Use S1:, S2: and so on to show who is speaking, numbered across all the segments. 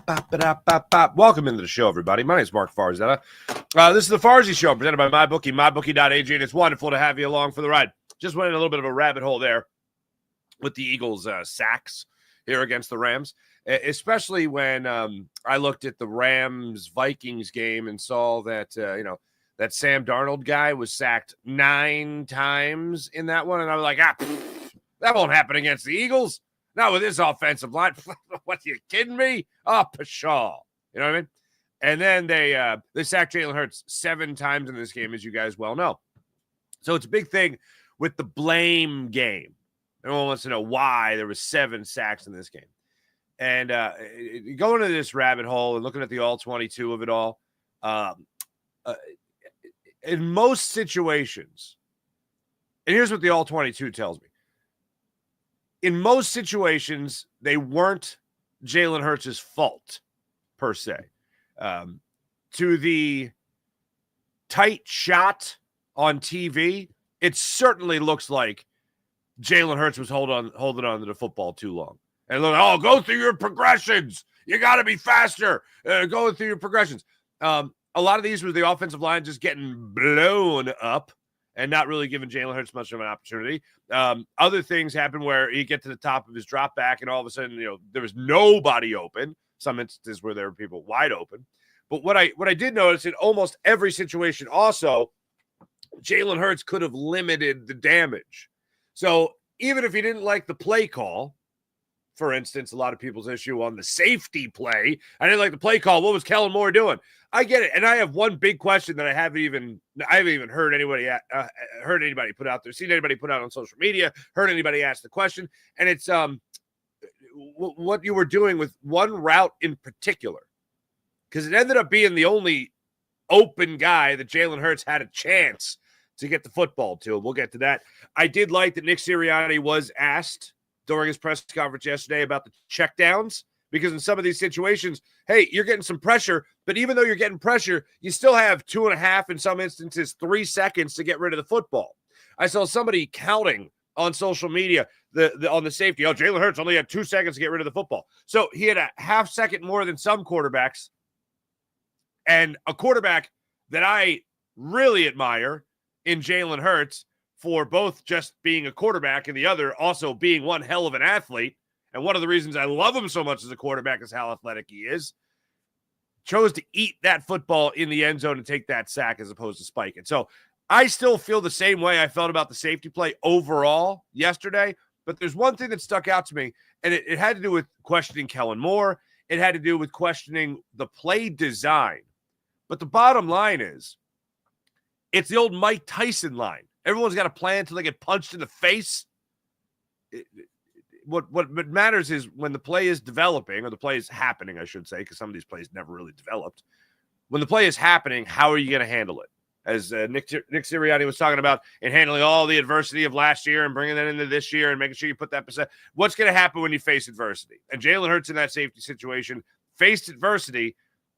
S1: Welcome into the show, everybody. My name is Mark Farzetta. This is the Farzy Show, presented by MyBookie, MyBookie.ag, and it's wonderful to have you along for the ride. Just went in a little bit of a rabbit hole there with the Eagles' sacks here against the Rams, especially when I looked at the Rams-Vikings game and saw that, that Sam Darnold guy was sacked 9 times in that one, and I was like, that won't happen against the Eagles. Not with this offensive line. What, are you kidding me? Oh, pshaw. You know what I mean? And then they sacked Jalen Hurts 7 times in this game, as you guys well know. So it's a big thing with the blame game. Everyone wants to know why there was 7 sacks in this game. And going into this rabbit hole and looking at the all-22 of it all, in most situations, and here's what the all-22 tells me. In most situations, they weren't Jalen Hurts' fault, per se. To the tight shot on TV, it certainly looks like Jalen Hurts was holding on to the football too long. And look, go through your progressions. You got to be faster. Going through your progressions. A lot of these were the offensive line just getting blown up and not really giving Jalen Hurts much of an opportunity. Other things happen where he get to the top of his drop back, and all of a sudden, there was nobody open. Some instances where there were people wide open. But what I did notice in almost every situation also, Jalen Hurts could have limited the damage. So even if he didn't like the play call, for instance, a lot of people's issue on the safety play, I didn't like the play call. What was Kellen Moore doing? I get it, and I have one big question that I haven't even heard anybody put out there, seen anybody put out on social media, heard anybody ask the question, and it's what you were doing with one route in particular, because it ended up being the only open guy that Jalen Hurts had a chance to get the football to. We'll get to that. I did like that Nick Sirianni was asked during his press conference yesterday about the checkdowns, because in some of these situations, hey, you're getting some pressure, but even though you're getting pressure, you still have 2.5, in some instances, 3 seconds to get rid of the football. I saw somebody counting on social media on the safety. Oh, Jalen Hurts only had 2 seconds to get rid of the football. So he had a half second more than some quarterbacks. And a quarterback that I really admire in Jalen Hurts, for both just being a quarterback and the other also being one hell of an athlete. And one of the reasons I love him so much as a quarterback is how athletic he is. Chose to eat that football in the end zone and take that sack as opposed to spike it. So I still feel the same way I felt about the safety play overall yesterday. But there's one thing that stuck out to me, and it had to do with questioning Kellen Moore. It had to do with questioning the play design. But the bottom line is, it's the old Mike Tyson line. Everyone's got a plan until they get punched in the face. What matters is when the play is developing, or the play is happening, I should say, because some of these plays never really developed. When the play is happening, how are you going to handle it? As Nick Sirianni was talking about, in handling all the adversity of last year and bringing that into this year and making sure you put that percent. What's going to happen when you face adversity? And Jalen Hurts in that safety situation faced adversity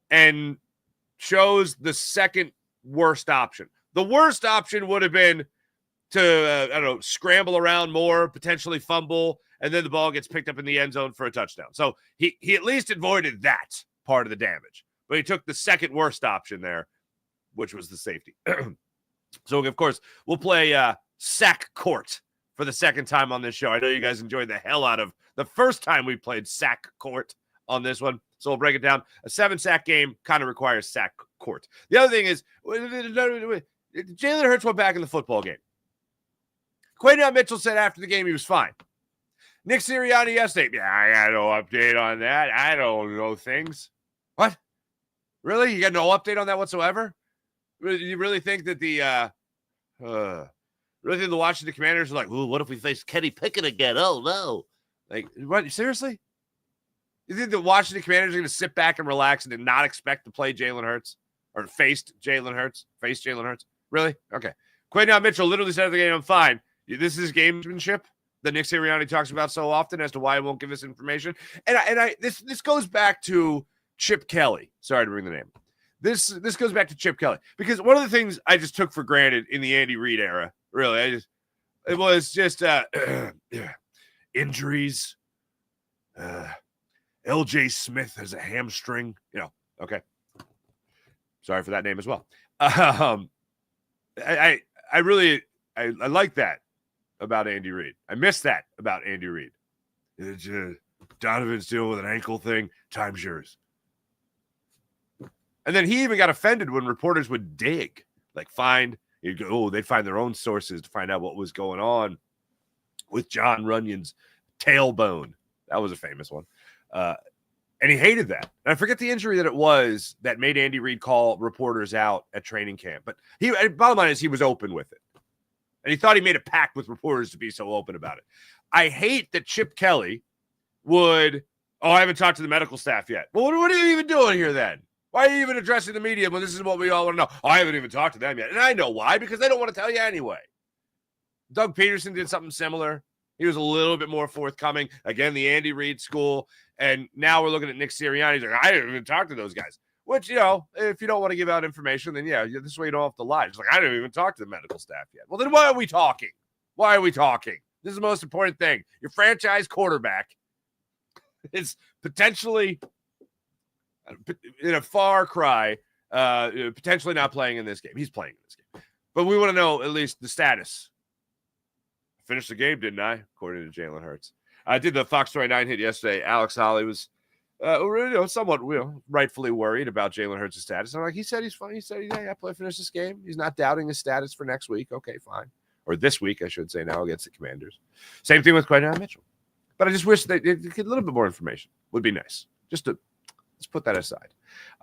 S1: and chose the second worst option. The worst option would have been to, scramble around more, potentially fumble, and then the ball gets picked up in the end zone for a touchdown. So he at least avoided that part of the damage. But he took the second worst option there, which was the safety. So, of course, we'll play Sack Court for the second time on this show. I know you guys enjoyed the hell out of the first time we played Sack Court on this one. So we'll break it down. A 7-sack game kind of requires Sack Court. The other thing is, Jalen Hurts went back in the football game. Quaidon Mitchell said after the game he was fine. Nick Sirianni yesterday, I got no update on that. I don't know things. What? Really? You got no update on that whatsoever? You really think that the Washington Commanders are like, ooh, what if we face Kenny Pickett again? Oh, no. Like, what? Seriously? You think the Washington Commanders are going to sit back and relax and not expect to play Jalen Hurts? Or face Jalen Hurts? Really? Okay. Quaidon Mitchell literally said at the game, I'm fine. This is gamesmanship that Nick Sirianni talks about so often as to why he won't give us information. And this goes back to Chip Kelly. Sorry to bring the name. This goes back to Chip Kelly, because one of the things I just took for granted in the Andy Reid era, really, it was just injuries, LJ Smith has a hamstring. Okay. Sorry for that name as well. I really like that about Andy Reid. I miss that about Andy Reid. Donovan's dealing with an ankle thing. Time's yours. And then he even got offended when reporters would dig, they'd find their own sources to find out what was going on with John Runyon's tailbone. That was a famous one. And he hated that. And I forget the injury that it was that made Andy Reid call reporters out at training camp. But bottom line is he was open with it. And he thought he made a pact with reporters to be so open about it. I hate that Chip Kelly would, I haven't talked to the medical staff yet. Well, what are you even doing here then? Why are you even addressing the media when this is what we all want to know? I haven't even talked to them yet. And I know why, because they don't want to tell you anyway. Doug Peterson did something similar. He was a little bit more forthcoming. Again, the Andy Reid school. And now we're looking at Nick Sirianni. He's like, I didn't even talk to those guys. Which, if you don't want to give out information, then this way you don't have to lie. It's like, I didn't even talk to the medical staff yet. Well, then why are we talking? Why are we talking? This is the most important thing. Your franchise quarterback is potentially in a far cry, potentially not playing in this game. He's playing in this game. But we want to know at least the status. I finished the game, didn't I? According to Jalen Hurts. I did the Fox 29 hit yesterday. Alex Holly was somewhat rightfully worried about Jalen Hurts' status. I'm like, he said he's fine. He said, I finished this game. He's not doubting his status for next week. Okay, fine. Or this week, I should say now, against the Commanders. Same thing with Quinton Mitchell. But I just wish they get a little bit more information. Would be nice. Just to let's put that aside.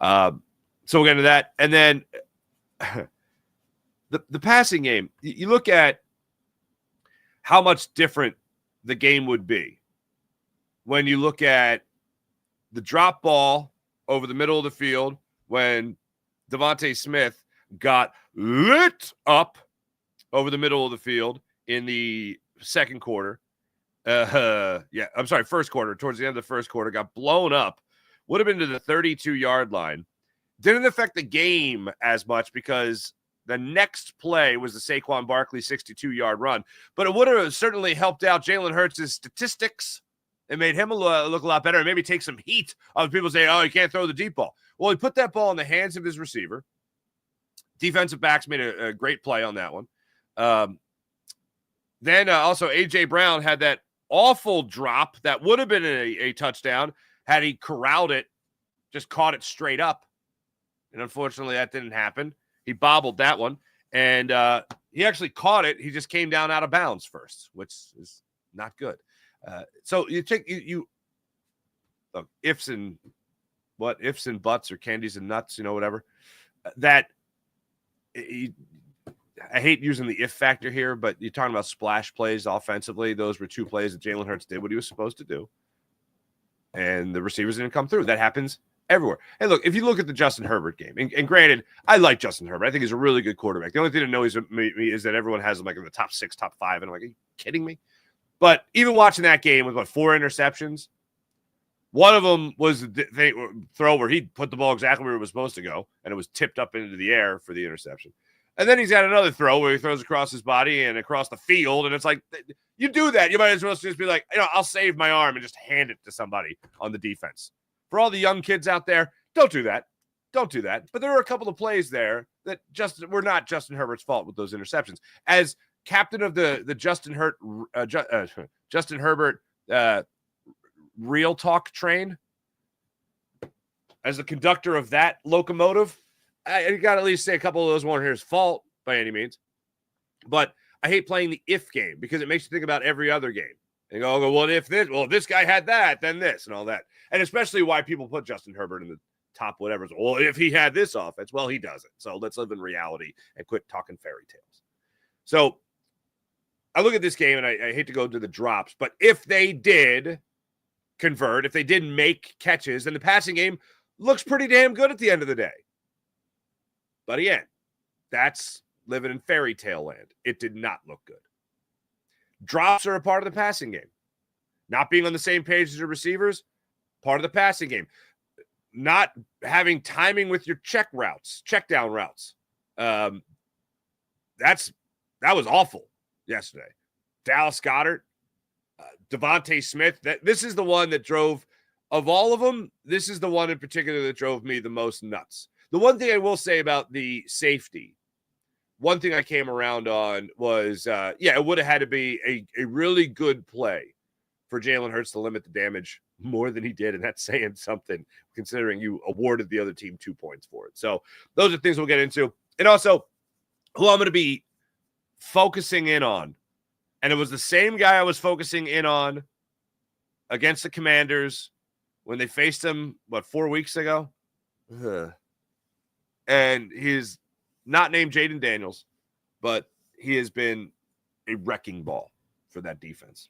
S1: So we'll get into that. And then the passing game, you look at how much different the game would be when you look at the drop ball over the middle of the field when Devontae Smith got lit up over the middle of the field in the second quarter. First quarter. Towards the end of the first quarter, got blown up. Would have been to the 32-yard line. Didn't affect the game as much because the next play was the Saquon Barkley 62-yard run. But it would have certainly helped out Jalen Hurts' statistics. It made him look a lot better and maybe take some heat on people saying, he can't throw the deep ball. Well, he put that ball in the hands of his receiver. Defensive backs made a great play on that one. Then also A.J. Brown had that awful drop that would have been a touchdown had he corralled it, just caught it straight up. And unfortunately, that didn't happen. He bobbled that one. And he actually caught it. He just came down out of bounds first, which is not good. So you take look, ifs and buts or candies and nuts, whatever. I hate using the if factor here, but you're talking about splash plays offensively. Those were two plays that Jalen Hurts did what he was supposed to do. And the receivers didn't come through. That happens everywhere. Hey, look, if you look at the Justin Herbert game, and granted, I like Justin Herbert. I think he's a really good quarterback. The only thing to know is that everyone has him like in the top 6, top 5. And I'm like, are you kidding me? But even watching that game with 4 interceptions, one of them was the throw where he put the ball exactly where it was supposed to go, and it was tipped up into the air for the interception. And then he's got another throw where he throws across his body and across the field, and it's like, you do that, you might as well just be like, I'll save my arm and just hand it to somebody on the defense. For all the young kids out there, don't do that. Don't do that. But there were a couple of plays there that were not Justin Herbert's fault with those interceptions. As captain of the Justin Herbert real talk train, as the conductor of that locomotive, I got to at least say a couple of those weren't his fault by any means. But I hate playing the if game because it makes you think about every other game. And go, well, if this guy had that, then this and all that. And especially why people put Justin Herbert in the top whatever. Well, if he had this offense, well, he doesn't. So let's live in reality and quit talking fairy tales. So I look at this game, and I hate to go to the drops, but if they did convert, if they didn't make catches, then the passing game looks pretty damn good at the end of the day. But again, that's living in fairy tale land. It did not look good. Drops are a part of the passing game. Not being on the same page as your receivers, part of the passing game. Not having timing with your check down routes. That was awful yesterday. Dallas Goedert, Devontae Smith. This is the one that drove of all of them, this is the one in particular that drove me the most nuts. The one thing I will say about the safety, one thing I came around on was, it would have had to be a really good play for Jalen Hurts to limit the damage more than he did, and that's saying something considering you awarded the other team 2 points for it. So those are things we'll get into. And also, who I'm going to be focusing in on, and it was the same guy I was focusing in on against the Commanders when they faced him, 4 weeks ago? Ugh. And he's not named Jaden Daniels, but he has been a wrecking ball for that defense.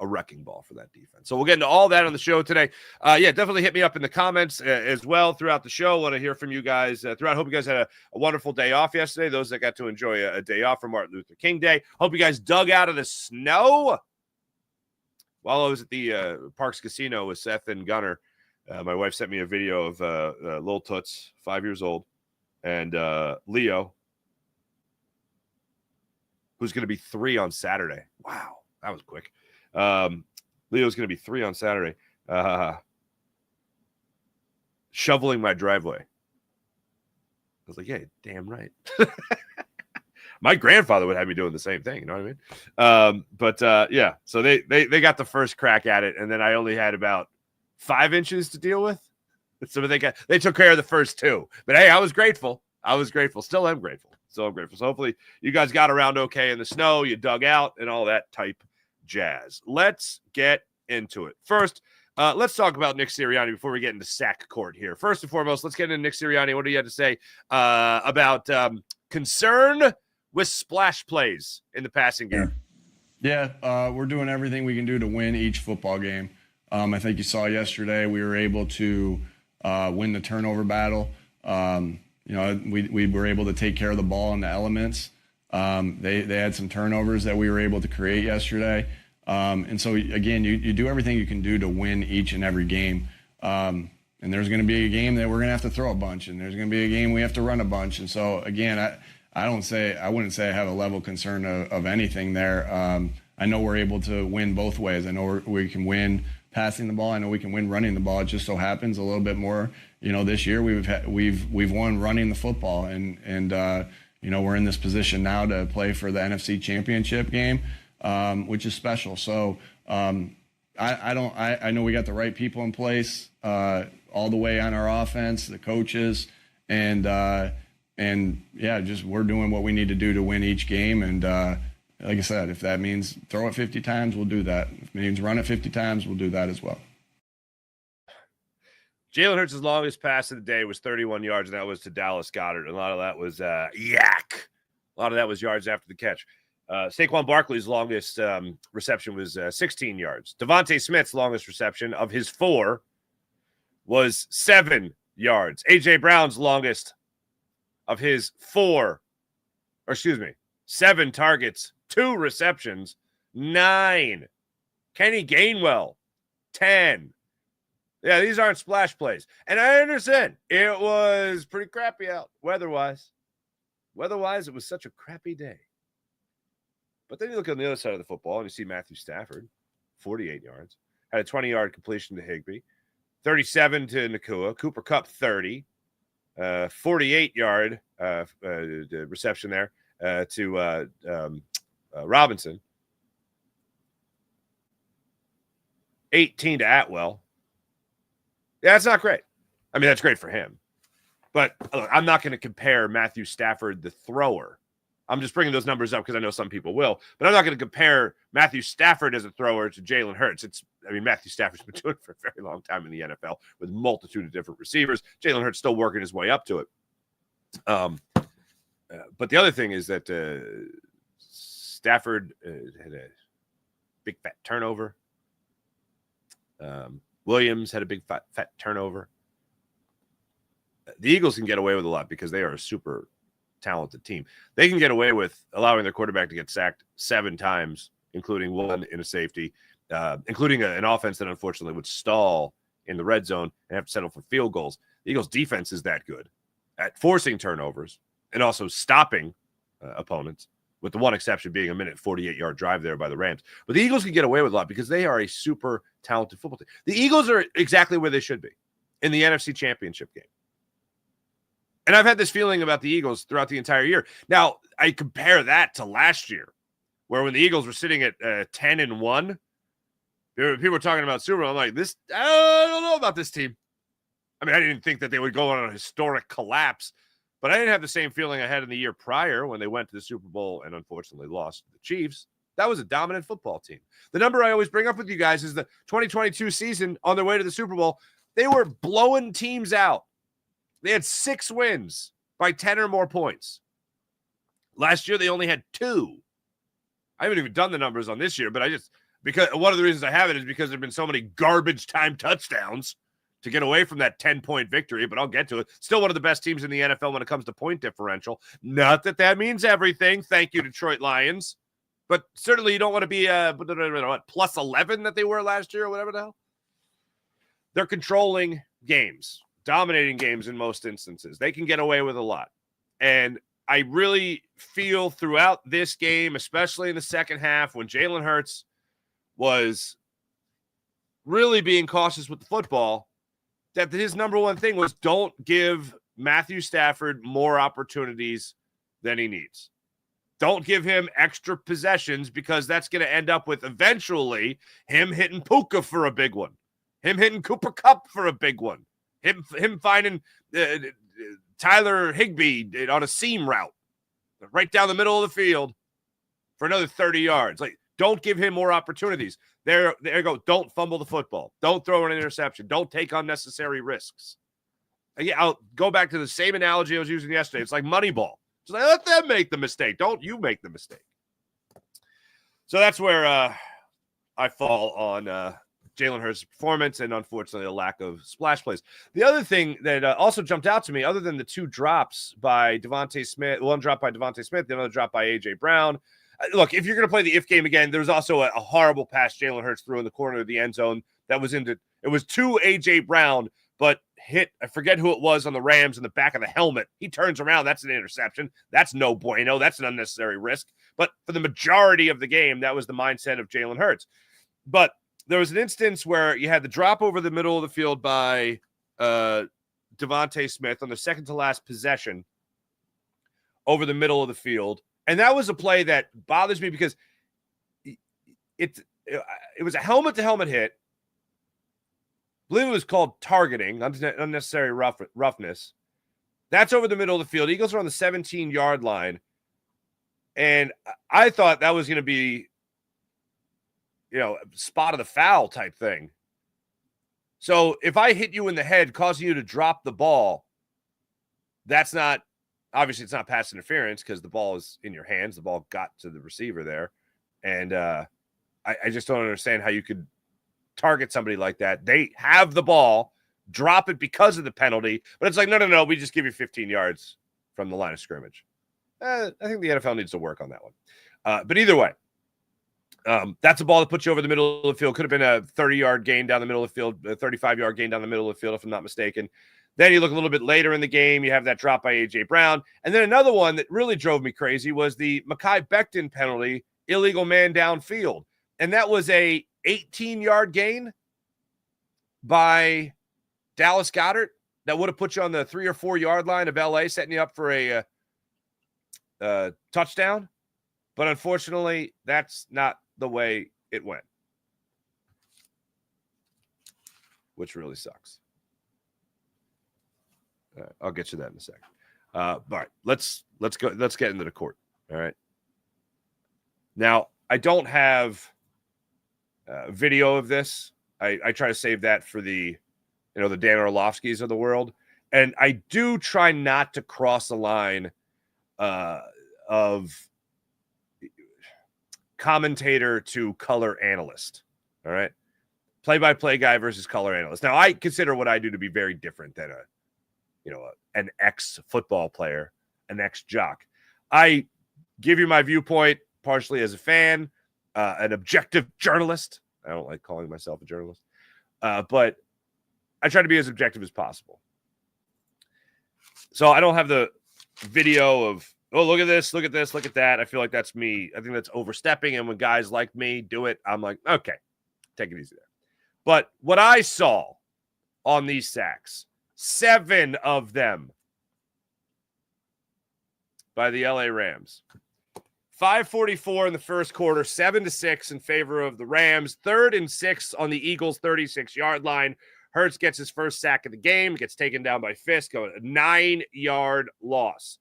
S1: A wrecking ball for that defense. So we'll get into all that on the show today. Definitely hit me up in the comments as well throughout the show. Want to hear from you guys throughout. Hope you guys had a wonderful day off yesterday. Those that got to enjoy a day off for Martin Luther King Day. Hope you guys dug out of the snow. While I was at the Parks Casino with Seth and Gunner, my wife sent me a video of Lil Toots, 5 years old, and Leo, who's going to be 3 on Saturday. Wow, that was quick. Leo's going to be 3 on Saturday, shoveling my driveway. I was like, yeah, damn right. My grandfather would have me doing the same thing. You know what I mean? So they got the first crack at it, and then I only had about 5 inches to deal with. So they took care of the first 2. But hey, I was grateful. Still am grateful. So hopefully you guys got around okay in the snow. You dug out and all that type jazz. Let's get into it. First, let's talk about Nick Sirianni before we get into sack court here. First and foremost, let's get into Nick Sirianni. What do you have to say about concern with splash plays in the passing game?
S2: Yeah, we're doing everything we can do to win each football game. I think you saw yesterday we were able to win the turnover battle. We were able to take care of the ball in the elements. They had some turnovers that we were able to create yesterday. And so, again, you do everything you can do to win each and every game. And there's going to be a game that we're going to have to throw a bunch, and there's going to be a game we have to run a bunch. And so, again, I wouldn't say I have a level concern of anything there. I know we're able to win both ways. I know we can win passing the ball. I know we can win running the ball. It just so happens a little bit more. This year we've won running the football, and we're in this position now to play for the NFC Championship game, which is special. So I know we got the right people in place all the way on our offense, the coaches, and we're doing what we need to do to win each game. And like I said, if that means throw it 50 times, we'll do that. If it means run it 50 times, we'll do that as well.
S1: Jalen Hurts' longest pass of the day was 31 yards, and that was to Dallas Goedert. And a lot of that was yak. A lot of that was yards after the catch. Saquon Barkley's longest reception was 16 yards. Devontae Smith's longest reception of his 4 was 7 yards. A.J. Brown's longest of his 7 targets, 2 receptions, 9. Kenny Gainwell, 10. Yeah, these aren't splash plays. And I understand it was pretty crappy out weather-wise. Weather-wise, it was such a crappy day. But then you look on the other side of the football and you see Matthew Stafford, 48 yards, had a 20-yard completion to Higbee, 37 to Nakua, Cooper Kupp, 30, 48-yard reception there to Robinson, 18 to Atwell. Yeah, that's not great. I mean, that's great for him. But look, I'm not going to compare Matthew Stafford, the thrower. I'm just bringing those numbers up because I know some people will. But I'm not going to compare Matthew Stafford as a thrower to Jalen Hurts. Matthew Stafford's been doing it for a very long time in the NFL with a multitude of different receivers. Jalen Hurts still working his way up to it. But the other thing is that Stafford had a big fat turnover. Williams had a big fat turnover. The Eagles can get away with a lot because they are a super talented team. They can get away with allowing their quarterback to get sacked 7 times, including 1 in a safety, including an offense that unfortunately would stall in the red zone and have to settle for field goals. The Eagles' defense is that good at forcing turnovers and also stopping opponents, with the one exception being a 48-yard drive there by the Rams. But the Eagles can get away with a lot because they are a super talented football team. The Eagles are exactly where they should be in the NFC Championship game. And I've had this feeling about the Eagles throughout the entire year. Now, I compare that to last year, where when the Eagles were sitting at 10-1, people were talking about Super Bowl. I'm like, I don't know about this team. I mean, I didn't think that they would go on a historic collapse, but I didn't have the same feeling I had in the year prior when they went to the Super Bowl and unfortunately lost to the Chiefs. That was a dominant football team. The number I always bring up with you guys is the 2022 season on their way to the Super Bowl. They were blowing teams out. They had 6 wins by 10 or more points. Last year, they only had 2. I haven't even done the numbers on this year, but because one of the reasons I have it is because there have been so many garbage time touchdowns to get away from that 10-point victory, but I'll get to it. Still one of the best teams in the NFL when it comes to point differential. Not that that means everything. Thank you, Detroit Lions. But certainly you don't want to be plus 11 that they were last year or whatever the hell. They're controlling games, dominating games in most instances. They can get away with a lot. And I really feel throughout this game, especially in the second half, when Jalen Hurts was really being cautious with the football, that his number one thing was don't give Matthew Stafford more opportunities than he needs. Don't give him extra possessions because that's going to end up with eventually him hitting Puka for a big one, him hitting Cooper Kupp for a big one, him finding Tyler Higbee on a seam route right down the middle of the field for another 30 yards. Like, don't give him more opportunities. There you go. Don't fumble the football. Don't throw an interception. Don't take unnecessary risks. Again, I'll go back to the same analogy I was using yesterday. It's like Moneyball. Just like, let them make the mistake. Don't you make the mistake. So that's where I fall on Jalen Hurts' performance and, unfortunately, a lack of splash plays. The other thing that also jumped out to me, other than the 2 drops by Devontae Smith, one drop by Devontae Smith, the other drop by A.J. Brown. Look, if you're going to play the if game again, there's also a horrible pass Jalen Hurts threw in the corner of the end zone that was it was to A.J. Brown, but hit, I forget who it was on the Rams in the back of the helmet. He turns around. That's an interception. That's no bueno. That's an unnecessary risk. But for the majority of the game, that was the mindset of Jalen Hurts. But there was an instance where you had the drop over the middle of the field by Devontae Smith on the second to last possession over the middle of the field. And that was a play that bothers me because it was a helmet-to-helmet hit. I believe it was called targeting, unnecessary roughness. That's over the middle of the field. Eagles are on the 17-yard line. And I thought that was going to be, spot of the foul type thing. So if I hit you in the head, causing you to drop the ball, that's not, obviously it's not pass interference because the ball is in your hands. The ball got to the receiver there. And I just don't understand how you could target somebody like that. They have the ball, drop it because of the penalty, but it's like, no, we just give you 15 yards from the line of scrimmage. I think the NFL needs to work on that one. But either way, that's a ball that puts you over the middle of the field. Could have been a 30-yard gain down the middle of the field, a 35-yard gain down the middle of the field, if I'm not mistaken. Then you look a little bit later in the game, you have that drop by A.J. Brown. And then another one that really drove me crazy was the Mekhi Becton penalty, illegal man downfield. And that was a 18-yard gain by Dallas Goedert that would have put you on the 3 or 4 yard line of LA, setting you up for a touchdown. But unfortunately, that's not the way it went, which really sucks. I'll get you that in a second. All right, let's go. Let's get into the court. All right. Now, I don't have video of this. I try to save that for the Dan Orlovskis of the world, and I do try not to cross the line of commentator to color analyst. All right. Play-by-play guy versus color analyst. Now, I consider what I do to be very different than an ex-football player, an ex-jock. I give you my viewpoint partially as a fan, an objective journalist. I don't like calling myself a journalist, but I try to be as objective as possible. So I don't have the video of, oh, look at this, look at this, look at that. I feel like that's me. I think that's overstepping. And when guys like me do it, I'm like, okay, take it easy there. But what I saw on these sacks, 7 of them by the LA Rams. 5:44 in the first quarter, 7-6 in favor of the Rams. 3rd and 6 on the Eagles' 36-yard line. Hurts gets his first sack of the game, gets taken down by Fisk, a 9-yard loss.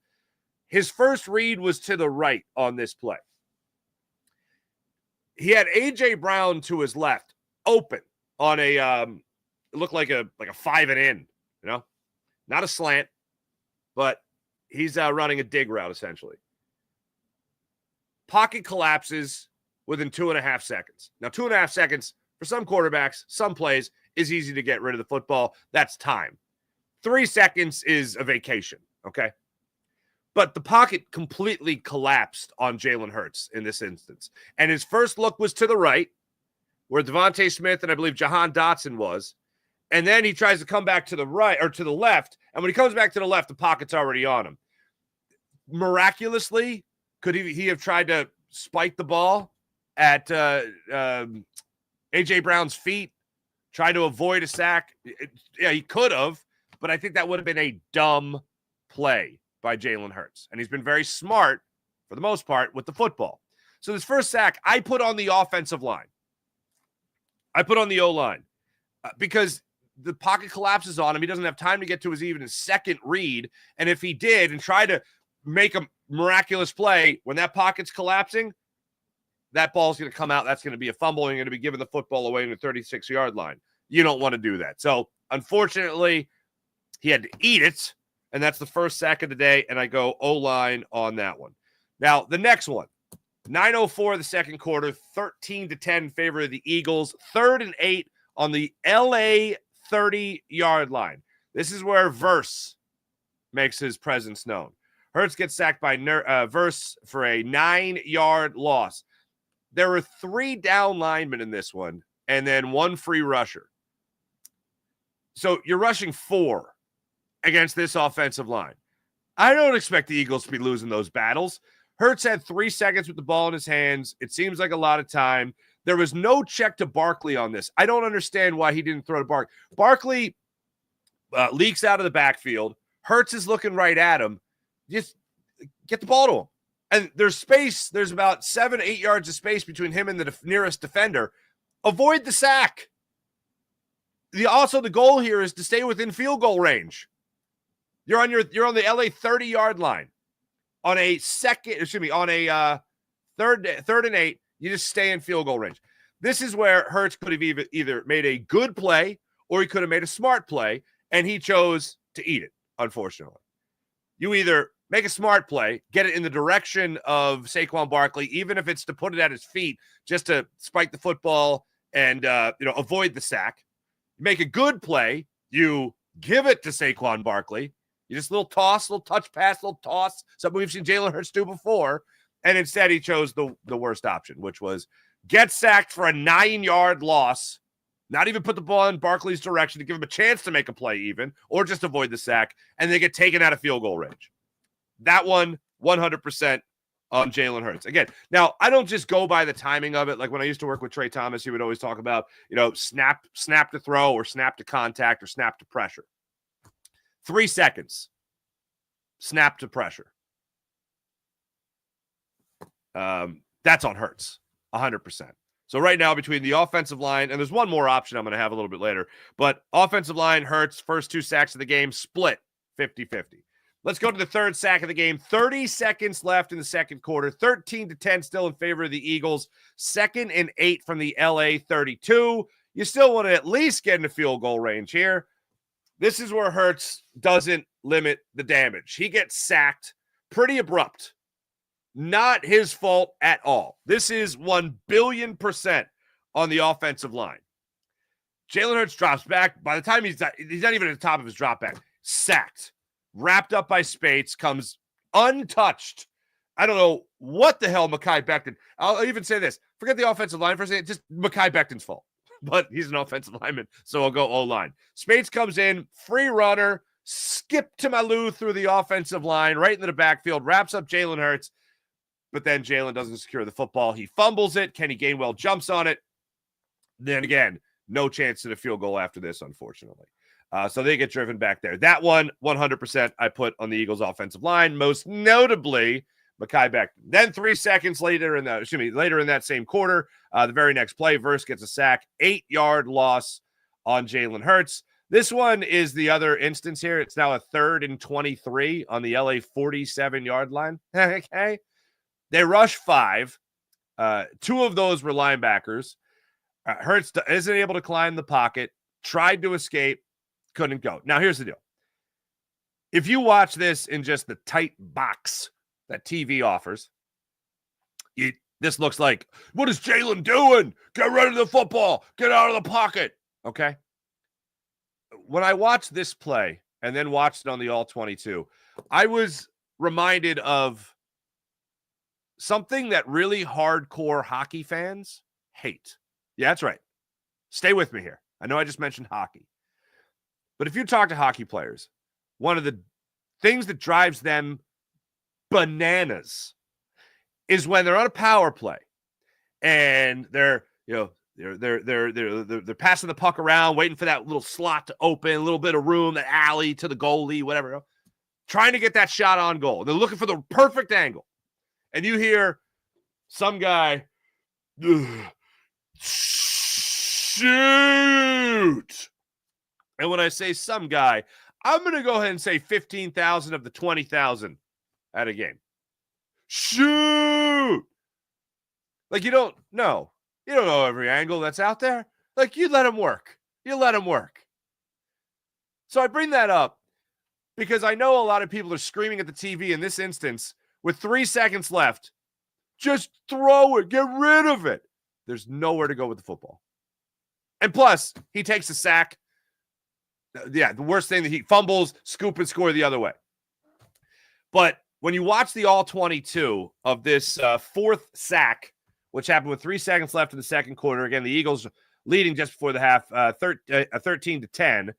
S1: His first read was to the right on this play. He had A.J. Brown to his left, open on a it looked like a 5 and in, not a slant, but he's running a dig route essentially. Pocket collapses within 2.5 seconds. Now, 2.5 seconds for some quarterbacks, some plays is easy to get rid of the football. That's time. 3 seconds is a vacation, okay? But the pocket completely collapsed on Jalen Hurts in this instance. And his first look was to the right, where Devontae Smith and I believe Jahan Dotson was. And then he tries to come back to the right or to the left. And when he comes back to the left, the pocket's already on him. Miraculously, could he have tried to spike the ball at A.J. Brown's feet, try to avoid a sack? Yeah, he could have, but I think that would have been a dumb play by Jalen Hurts. And he's been very smart, for the most part, with the football. So this first sack, I put on the offensive line. I put on the O-line because the pocket collapses on him. He doesn't have time to get to even his second read. And if he did and try to make a miraculous play, when that pocket's collapsing, that ball's going to come out. That's going to be a fumble, and you're going to be giving the football away in the 36-yard line. You don't want to do that. So, unfortunately, he had to eat it, and that's the first sack of the day, and I go O-line on that one. Now, the next one, 9:04 of the second quarter, 13-10 in favor of the Eagles, 3rd and 8 on the LA 30-yard line. This is where Verse makes his presence known. Hurts gets sacked by Verse for a 9-yard loss. There were 3 down linemen in this one, and then 1 free rusher. So you're rushing 4 against this offensive line. I don't expect the Eagles to be losing those battles. Hurts had 3 seconds with the ball in his hands. It seems like a lot of time. There was no check to Barkley on this. I don't understand why he didn't throw to Barkley. Barkley leaks out of the backfield. Hurts is looking right at him. Just get the ball to him. And there's space. There's about 7-8 yards of space between him and the nearest defender. Avoid the sack. Also, the goal here is to stay within field goal range. You're on the LA 30-yard line. On a third and 8, you just stay in field goal range. This is where Hurts could have either made a good play or he could have made a smart play, and he chose to eat it, unfortunately. You either make a smart play, get it in the direction of Saquon Barkley, even if it's to put it at his feet just to spike the football and avoid the sack. You make a good play, you give it to Saquon Barkley. You just a little toss, little touch pass, little toss, something we've seen Jalen Hurts do before. And instead he chose the worst option, which was get sacked for a 9-yard loss, not even put the ball in Barkley's direction to give him a chance to make a play even, or just avoid the sack, and they get taken out of field goal range. That one, 100% on Jalen Hurts. Again, now, I don't just go by the timing of it. Like when I used to work with Trey Thomas, he would always talk about, snap to throw or snap to contact or snap to pressure. 3 seconds. Snap to pressure. That's on Hurts, 100%. So right now between the offensive line, and there's one more option I'm going to have a little bit later, but offensive line, Hurts, first 2 sacks of the game, split 50-50. Let's go to the third sack of the game. 30 seconds left in the second quarter. 13-10 still in favor of the Eagles. 2nd and 8 from the LA 32. You still want to at least get into field goal range here. This is where Hurts doesn't limit the damage. He gets sacked pretty abrupt. Not his fault at all. This is 1,000,000,000% on the offensive line. Jalen Hurts drops back. By the time he's not even at the top of his drop back. Sacked. Wrapped up by Spates. Comes untouched. I don't know what the hell Mekhi Becton. I'll even say this. Forget the offensive line for a second. Just Mekhi Becton's fault. But he's an offensive lineman, so I'll go O-line. Spates comes in. Free runner. Skip to Malou through the offensive line. Right into the backfield. Wraps up Jalen Hurts. But then Jalen doesn't secure the football. He fumbles it. Kenny Gainwell jumps on it. Then again, No chance at a field goal after this, unfortunately. So they get driven back there. That one, 100%, I put on the Eagles' offensive line, most notably Mekhi Becton. Then 3 seconds later later in that same quarter, the very next play, Verse gets a sack, 8-yard loss on Jalen Hurts. This one is the other instance here. It's now a 3rd and 23 on the LA 47-yard line. Okay. They rush 5. 2 of those were linebackers. Hurts isn't able to climb the pocket, tried to escape, couldn't go. Now, here's the deal. If you watch this in just the tight box that TV offers, this looks like, what is Jalen doing? Get rid of the football. Get out of the pocket. Okay? When I watched this play and then watched it on the All-22, I was reminded of something that really hardcore hockey fans hate. Yeah, that's right. Stay with me here. I know I just mentioned hockey. But if you talk to hockey players, one of the things that drives them bananas is when they're on a power play and they're passing the puck around, waiting for that little slot to open, a little bit of room, that alley to the goalie, whatever, trying to get that shot on goal. They're looking for the perfect angle. And you hear some guy, shoot. And when I say some guy, I'm going to go ahead and say 15,000 of the 20,000 at a game. Shoot. Like, you don't know every angle that's out there. Like, you let him work. So I bring that up because I know a lot of people are screaming at the TV in this instance with 3 seconds left. Just throw it. Get rid of it. There's nowhere to go with the football. And plus, he takes a sack. Yeah, the worst thing that he fumbles, scoop and score the other way. But when you watch the All-22 of this 4th sack, which happened with 3 seconds left in the second quarter, again, the Eagles leading just before the half, 13-10.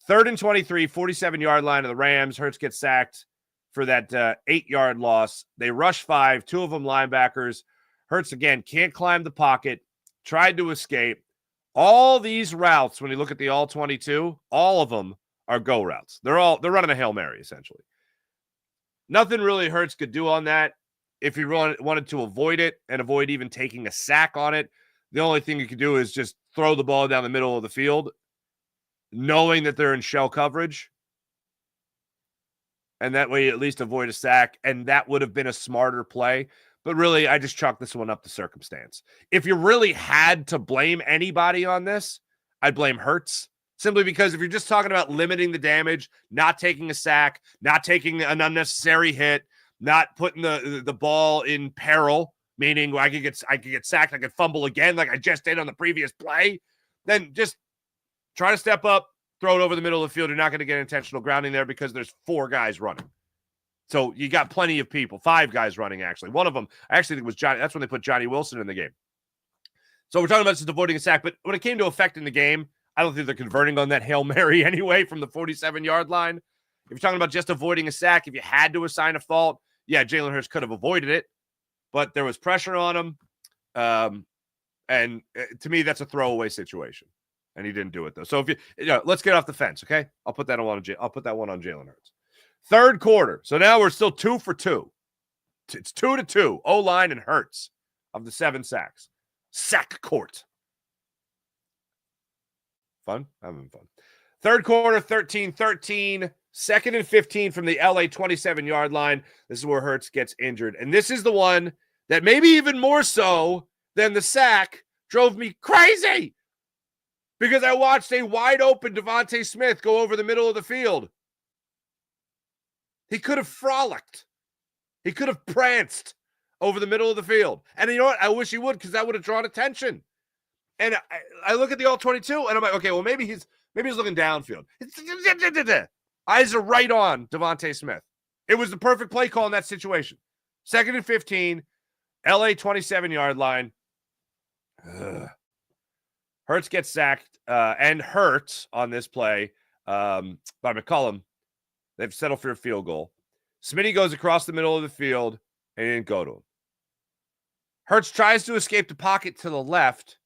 S1: 3rd and 23, 47-yard line of the Rams. Hurts gets sacked for that 8-yard loss. They rush 5, 2 of them linebackers. Hurts, again, can't climb the pocket, tried to escape. All these routes, when you look at the All-22, all of them are go routes. They're running a Hail Mary, essentially. Nothing really Hurts could do on that. If he wanted to avoid it and avoid even taking a sack on it, the only thing you could do is just throw the ball down the middle of the field, knowing that they're in shell coverage. And that way you at least avoid a sack. And that would have been a smarter play. But really, I just chalk this one up to circumstance. If you really had to blame anybody on this, I'd blame Hurts. Simply because if you're just talking about limiting the damage, not taking a sack, not taking an unnecessary hit, not putting the ball in peril, meaning I could get sacked, I could fumble again like I just did on the previous play, then just try to step up, throw it over the middle of the field. You're not going to get intentional grounding there because there's 4 guys running. So you got plenty of people, 5 guys running, actually. One of them, I actually think was Johnny. That's when they put Johnny Wilson in the game. So we're talking about just avoiding a sack. But when it came to affecting the game, I don't think they're converting on that Hail Mary anyway from the 47-yard line. If you're talking about just avoiding a sack, if you had to assign a fault, yeah, Jalen Hurts could have avoided it. But there was pressure on him. And to me, that's a throwaway situation. And he didn't do it, though. So if let's get off the fence, okay? I'll put that one on Jalen Hurts. Third quarter. So now we're still 2 for 2. It's 2-2. O-line and Hurts of the 7 sacks. Sack court. Fun? Having fun. Third quarter, 13-13. 2nd and 15 from the LA 27-yard line. This is where Hurts gets injured. And this is the one that maybe even more so than the sack drove me crazy. Because I watched a wide-open Devontae Smith go over the middle of the field. He could have frolicked. He could have pranced over the middle of the field. And you know what? I wish he would, because that would have drawn attention. And I look at the All-22, and I'm like, okay, well, maybe he's looking downfield. Eyes are right on Devontae Smith. It was the perfect play call in that situation. 2nd and 15, LA 27-yard line. Hurts gets sacked, and Hurts on this play by McCollum. They've settled for a field goal. Smitty goes across the middle of the field, and he didn't go to him. Hurts tries to escape the pocket to the left,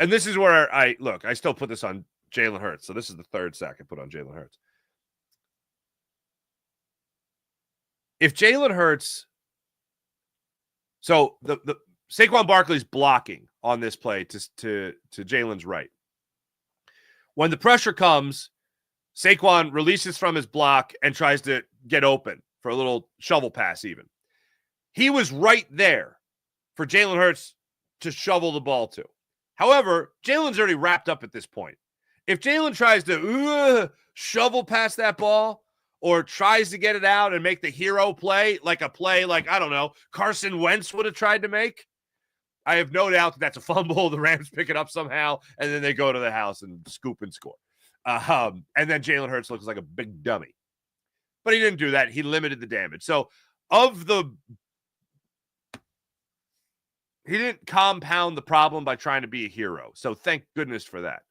S1: And this is where I still put this on Jalen Hurts. So this is the third sack I put on Jalen Hurts. If Jalen Hurts, so the Saquon Barkley's blocking on this play to Jalen's right. When the pressure comes, Saquon releases from his block and tries to get open for a little shovel pass even. He was right there for Jalen Hurts to shovel the ball to. However, Jalen's already wrapped up at this point. If Jalen tries to shovel past that ball or tries to get it out and make the hero play, like I don't know, Carson Wentz would have tried to make, I have no doubt that that's a fumble. The Rams pick it up somehow, and then they go to the house and scoop and score. And then Jalen Hurts looks like a big dummy. But he didn't do that. He limited the damage. So he didn't compound the problem by trying to be a hero. So thank goodness for that.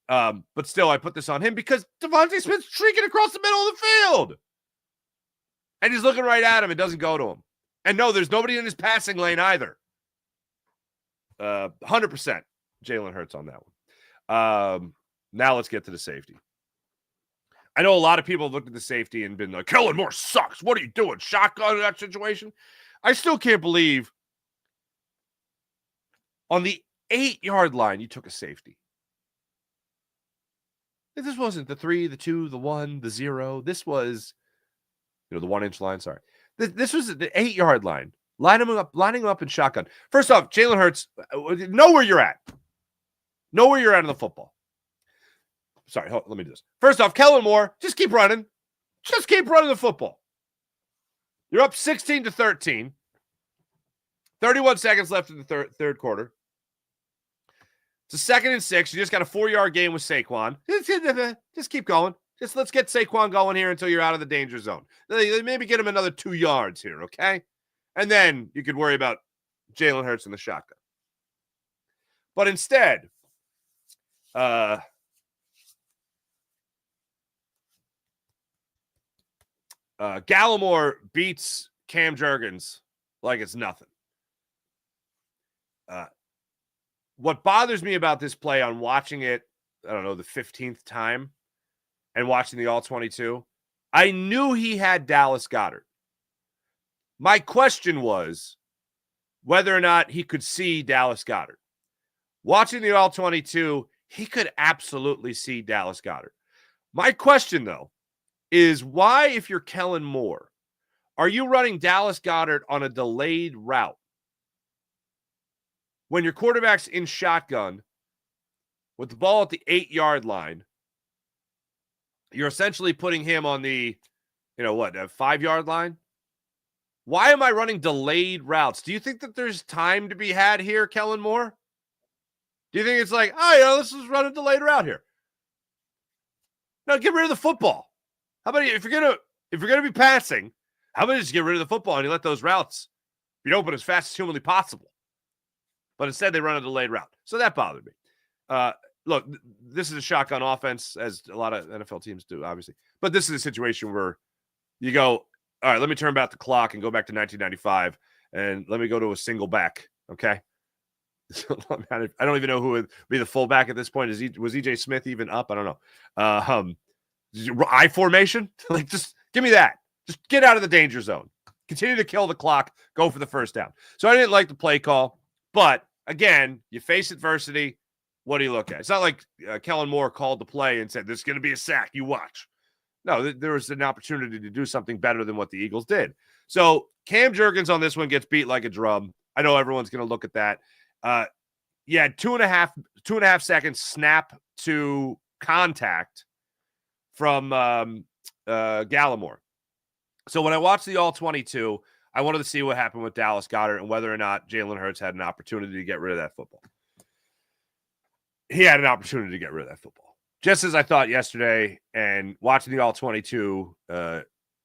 S1: But still, I put this on him because Devontae Smith's streaking across the middle of the field. And he's looking right at him. It doesn't go to him. And no, there's nobody in his passing lane either. 100% Jalen Hurts on that one. Now let's get to the safety. I know a lot of people have looked at the safety and been like, Kellen Moore sucks. What are you doing? Shotgun in that situation? I still can't believe on the 8-yard line you took a safety. This wasn't the 3, the 2, the 1, the 0. This was, the 1-inch line. Sorry. This was the 8-yard line. Lining him up in shotgun. First off, Jalen Hurts, know where you're at. Know where you're at in the football. Sorry, let me do this. First off, Kellen Moore, just keep running. Just keep running the football. You're up 16-13. 31 seconds left in the third quarter. It's a 2nd and 6. You just got a 4-yard game with Saquon. Just keep going. Let's get Saquon going here until you're out of the danger zone. Maybe get him another 2 yards here, okay? And then you could worry about Jalen Hurts in the shotgun. But instead, Gallimore beats Cam Jurgens like it's nothing. What bothers me about this play on watching it, I don't know, the 15th time and watching the All-22, I knew he had Dallas Goedert. My question was whether or not he could see Dallas Goedert. Watching the All-22, he could absolutely see Dallas Goedert. My question, though, is why, if you're Kellen Moore, are you running Dallas Goedert on a delayed route when your quarterback's in shotgun with the ball at the 8-yard line? You're essentially putting him on the, a 5-yard line? Why am I running delayed routes? Do you think that there's time to be had here, Kellen Moore? Do you think it's like, let's just run a delayed route here? No, get rid of the football. How about if you're gonna be passing, how about you just get rid of the football and you let those routes be open as fast as humanly possible? But instead, they run a delayed route. So that bothered me. Look, this is a shotgun offense, as a lot of NFL teams do, obviously. But this is a situation where you go, all right, let me turn back the clock and go back to 1995, and let me go to a single back, okay? I don't even know who would be the fullback at this point. Was E.J. Smith even up? I don't know. I formation? Just give me that. Just get out of the danger zone. Continue to kill the clock. Go for the first down. So I didn't like the play call. But, again, you face adversity. What do you look at? It's not like Kellen Moore called the play and said, this is going to be a sack. You watch. No, there was an opportunity to do something better than what the Eagles did. So Cam Jurgens on this one gets beat like a drum. I know everyone's going to look at that. Yeah, 2.5 seconds snap to contact from Gallimore. So when I watched the All-22, I wanted to see what happened with Dallas Goedert and whether or not Jalen Hurts had an opportunity to get rid of that football. He had an opportunity to get rid of that football. Just as I thought yesterday, and watching the All-22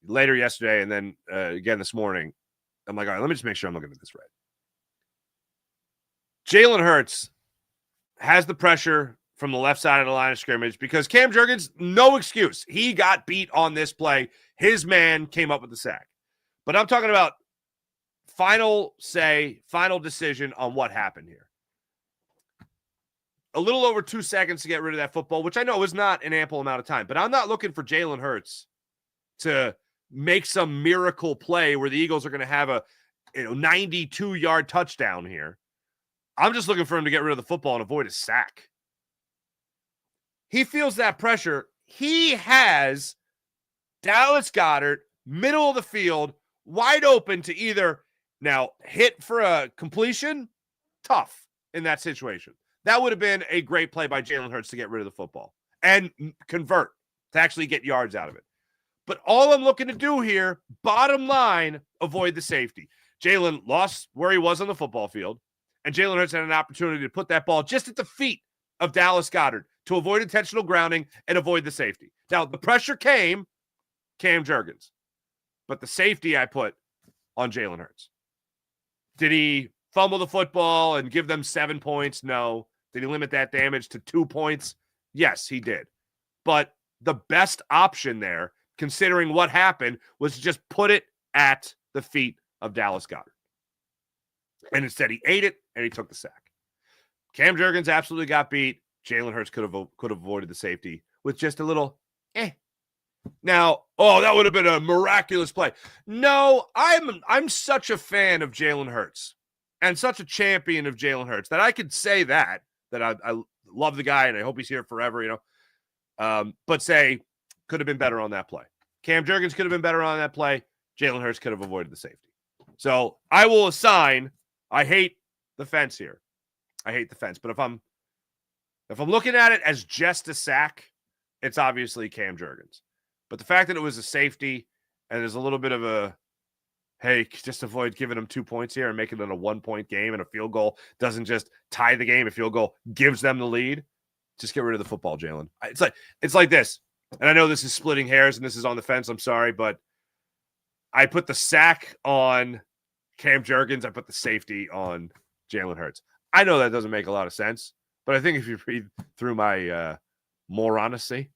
S1: later yesterday and then again this morning, I'm like, all right, let me just make sure I'm looking at this right. Jalen Hurts has the pressure from the left side of the line of scrimmage because Cam Jurgens, no excuse. He got beat on this play. His man came up with the sack. But I'm talking about final say, final decision on what happened here. a little over 2 seconds to get rid of that football, which I know is not an ample amount of time, but I'm not looking for Jalen Hurts to make some miracle play where the Eagles are going to have a 92-yard touchdown here. I'm just looking for him to get rid of the football and avoid a sack. He feels that pressure. He has Dallas Goedert, middle of the field, wide open to either now hit for a completion, tough in that situation. That would have been a great play by Jalen Hurts to get rid of the football and convert to actually get yards out of it. But all I'm looking to do here, bottom line, avoid the safety. Jalen lost where he was on the football field, and Jalen Hurts had an opportunity to put that ball just at the feet of Dallas Goedert to avoid intentional grounding and avoid the safety. Now, the pressure came, Cam Jurgens, but the safety I put on Jalen Hurts. Did he fumble the football and give them 7 points? No. Did he limit that damage to 2 points? Yes, he did. But the best option there, considering what happened, was to just put it at the feet of Dallas Goedert. And instead he ate it and he took the sack. Cam Jurgens absolutely got beat. Jalen Hurts could have avoided the safety with just a little Now, that would have been a miraculous play. No, I'm such a fan of Jalen Hurts and such a champion of Jalen Hurts that I could say that I love the guy and I hope he's here forever, but say could have been better on that play. Cam Jurgens could have been better on that play. Jalen Hurts could have avoided the safety. So I will assign, I hate the fence here. I hate the fence. But if I'm looking at it as just a sack, it's obviously Cam Jurgens. But the fact that it was a safety and there's a little bit of a, hey, just avoid giving them 2 points here and making it a 1-point game, and a field goal doesn't just tie the game. A field goal gives them the lead. Just get rid of the football, Jalen. It's like this. And I know this is splitting hairs and this is on the fence. I'm sorry, but I put the sack on Cam Jurgens. I put the safety on Jalen Hurts. I know that doesn't make a lot of sense, but I think if you read through my moronacy,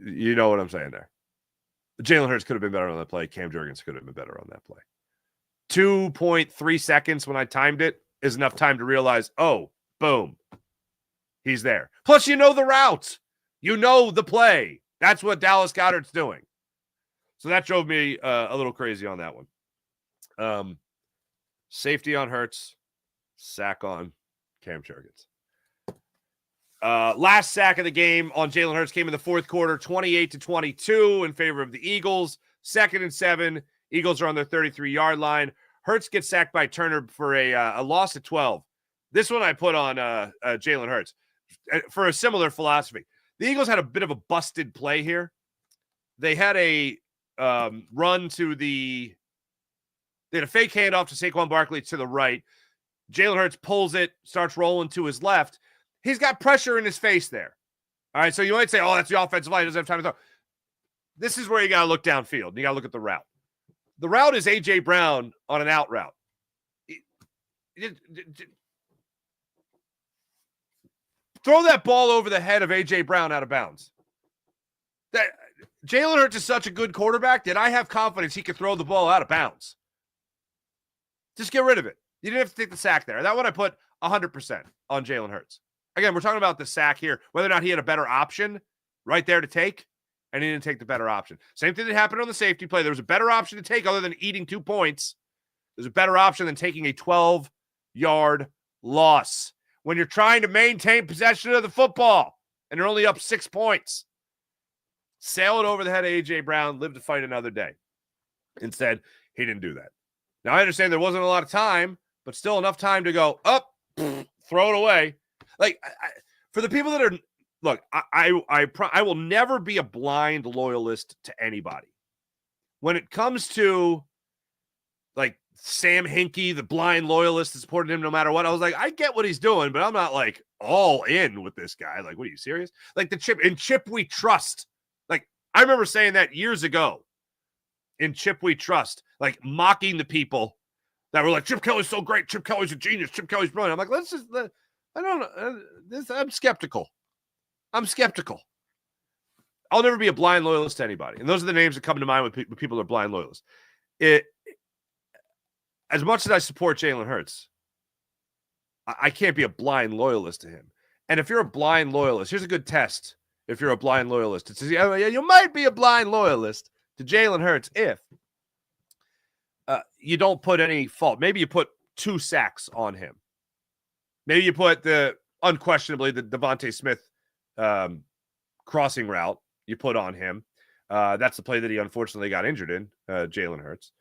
S1: you know what I'm saying there. Jalen Hurts could have been better on that play. Cam Jurgens could have been better on that play. 2.3 seconds when I timed it is enough time to realize, oh, boom, he's there. Plus, you know the route. You know the play. That's what Dallas Goedert's doing. So that drove me a little crazy on that one. Safety on Hurts, sack on Cam Jurgens. Last sack of the game on Jalen Hurts came in the fourth quarter, 28-22 in favor of the Eagles. 2nd and 7. Eagles are on their 33-yard line. Hurts gets sacked by Turner for a loss of 12. This one I put on Jalen Hurts for a similar philosophy. The Eagles had a bit of a busted play here. They had a run to they had a fake handoff to Saquon Barkley to the right. Jalen Hurts pulls it, starts rolling to his left. He's got pressure in his face there. All right, so you might say, oh, that's the offensive line. He doesn't have time to throw. This is where you got to look downfield. You got to look at the route. The route is A.J. Brown on an out route. Throw that ball over the head of A.J. Brown out of bounds. Jalen Hurts is such a good quarterback that I have confidence he could throw the ball out of bounds. Just get rid of it. You didn't have to take the sack there. That one I put 100% on Jalen Hurts. Again, we're talking about the sack here, whether or not he had a better option right there to take, and he didn't take the better option. Same thing that happened on the safety play. There was a better option to take other than eating 2 points. There's a better option than taking a 12-yard loss when you're trying to maintain possession of the football and you're only up 6 points. Sail it over the head of A.J. Brown, live to fight another day. Instead, he didn't do that. Now, I understand there wasn't a lot of time, but still enough time to go up, throw it away. For the people that are, look, I will never be a blind loyalist to anybody. When it comes to, Sam Hinkie, the blind loyalist that supported him no matter what, I was like, I get what he's doing, but I'm not, all in with this guy. What are you, serious? Chip we trust. I remember saying that years ago in Chip we trust, mocking the people that were like, Chip Kelly's so great. Chip Kelly's a genius. Chip Kelly's brilliant. I'm like, I don't know. I'm skeptical. I'll never be a blind loyalist to anybody. And those are the names that come to mind when people are blind loyalists. As much as I support Jalen Hurts, I can't be a blind loyalist to him. And if you're a blind loyalist, here's a good test. If you're a blind loyalist, it says, yeah, you might be a blind loyalist to Jalen Hurts if you don't put any fault. Maybe you put 2 sacks on him. Maybe you put unquestionably the Devontae Smith crossing route you put on him. That's the play that he unfortunately got injured in, Jalen Hurts.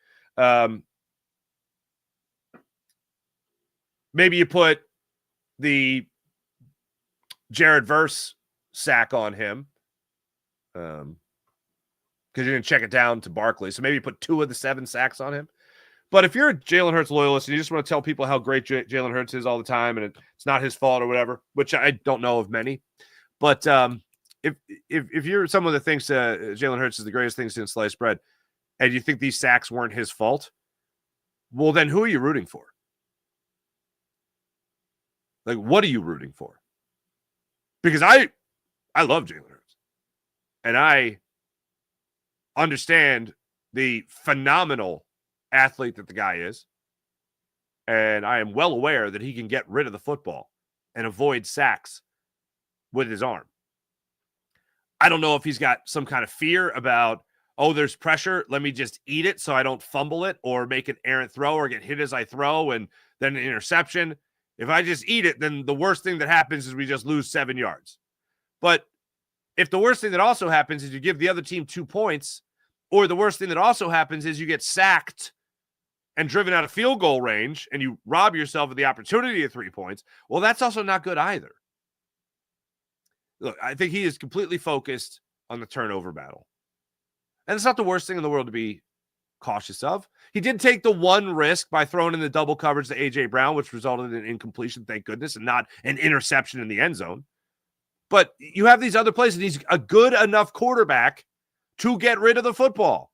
S1: Maybe you put the Jared Verse sack on him because you didn't check it down to Barkley. So maybe you put 2 of the 7 sacks on him. But if you're a Jalen Hurts loyalist and you just want to tell people how great Jalen Hurts is all the time and it's not his fault or whatever, which I don't know of many, but if you're someone that thinks Jalen Hurts is the greatest thing since sliced bread and you think these sacks weren't his fault, well, then who are you rooting for? Like, what are you rooting for? Because I love Jalen Hurts. And I understand the phenomenal athlete that the guy is. And I am well aware that he can get rid of the football and avoid sacks with his arm. I don't know if he's got some kind of fear about, oh, there's pressure, let me just eat it so I don't fumble it or make an errant throw or get hit as I throw and then an interception. If I just eat it, then the worst thing that happens is we just lose 7 yards. But if the worst thing that also happens is you give the other team 2 points, or the worst thing that also happens is you get sacked and driven out of field goal range and you rob yourself of the opportunity of 3 points, well, that's also not good either. Look, I think he is completely focused on the turnover battle. And it's not the worst thing in the world to be cautious of. He did take the one risk by throwing in the double coverage to A.J. Brown, which resulted in an incompletion, thank goodness, and not an interception in the end zone. But you have these other plays, and he's a good enough quarterback to get rid of the football.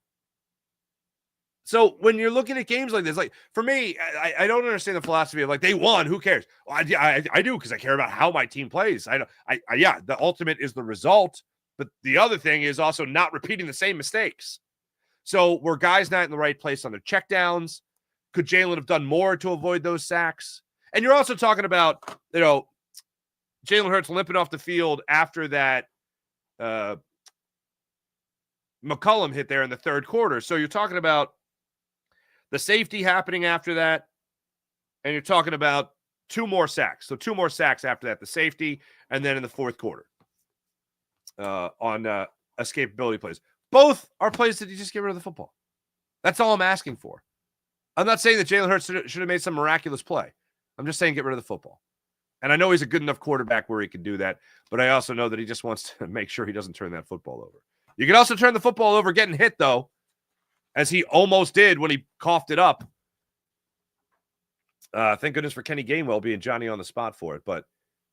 S1: So when you're looking at games like this, like for me, I don't understand the philosophy of like they won, who cares? Well, I do because I care about how my team plays. Yeah, the ultimate is the result, but the other thing is also not repeating the same mistakes. So were guys not in the right place on their checkdowns? Could Jalen have done more to avoid those sacks? And you're also talking about, Jalen Hurts limping off the field after that McCollum hit there in the third quarter. So you're talking about the safety happening after that, and you're talking about 2 more sacks. So 2 more sacks after that, the safety, and then in the fourth quarter on escapability plays. Both are plays that you just get rid of the football. That's all I'm asking for. I'm not saying that Jalen Hurts should have made some miraculous play. I'm just saying get rid of the football. And I know he's a good enough quarterback where he can do that, but I also know that he just wants to make sure he doesn't turn that football over. You can also turn the football over getting hit, though, as he almost did when he coughed it up. Thank goodness for Kenny Gainwell being Johnny on the spot for it. But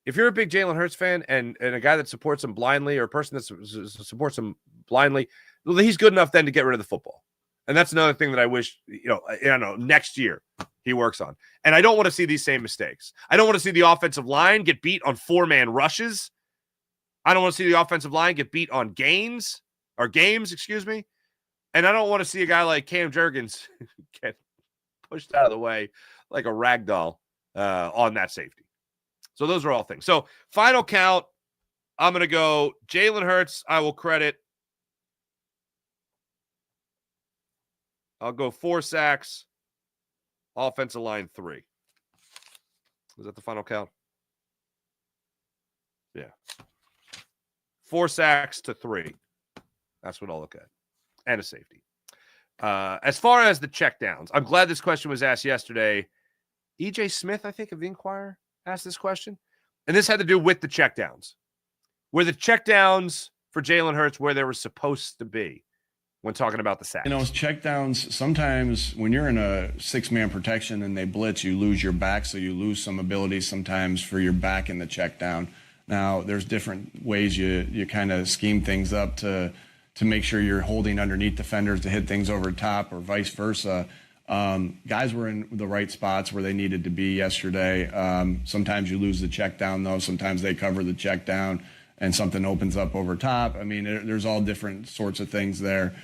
S1: if you're a big Jalen Hurts fan and a guy that supports him blindly or a person that supports him blindly, well, he's good enough then to get rid of the football. And that's another thing that I wish, next year he works on. And I don't want to see these same mistakes. I don't want to see the offensive line get beat on 4-man rushes. I don't want to see the offensive line get beat on games. And I don't want to see a guy like Cam Jurgens get pushed out of the way like a rag doll on that safety. So those are all things. So final count, I'm going to go Jalen Hurts. I will credit. I'll go 4 sacks, offensive line 3. Is that the final count? Yeah. 4 sacks to 3. That's what I'll look at. And a safety. As far as the checkdowns, I'm glad this question was asked yesterday. E.J. Smith, I think, of the Inquirer, asked this question. And this had to do with the checkdowns. Were the checkdowns for Jalen Hurts where they were supposed to be when talking about the sacks?
S2: Checkdowns, sometimes when you're in a 6-man protection and they blitz, you lose your back, so you lose some ability sometimes for your back in the checkdown. Now, there's different ways you kind of scheme things up to make sure you're holding underneath defenders to hit things over top or vice versa. Guys were in the right spots where they needed to be yesterday. Sometimes you lose the check down, though. Sometimes they cover the check down and something opens up over top. I mean, there's all different sorts of things there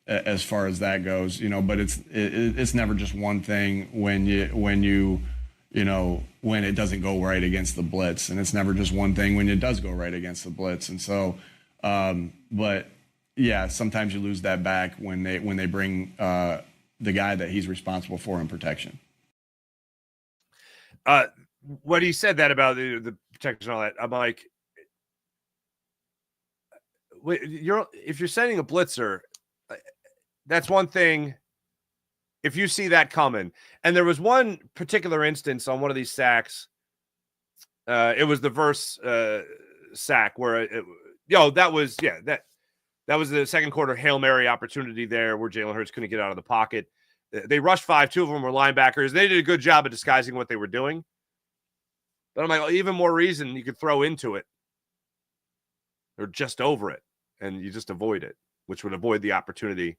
S2: as far as that goes, but it's never just one thing when you when it doesn't go right against the blitz. And it's never just one thing when it does go right against the blitz. And so, but yeah, sometimes you lose that back when they bring the guy that he's responsible for in protection.
S1: When he said that about the protection and all that, I'm like, if you're sending a blitzer, that's one thing. If you see that coming, and there was one particular instance on one of these sacks, it was the verse sack where that was the second quarter Hail Mary opportunity there where Jalen Hurts couldn't get out of the pocket. They rushed 5, 2 of them were linebackers. They did a good job of disguising what they were doing. But I'm like, even more reason you could throw into it or just over it, and you just avoid it, which would avoid the opportunity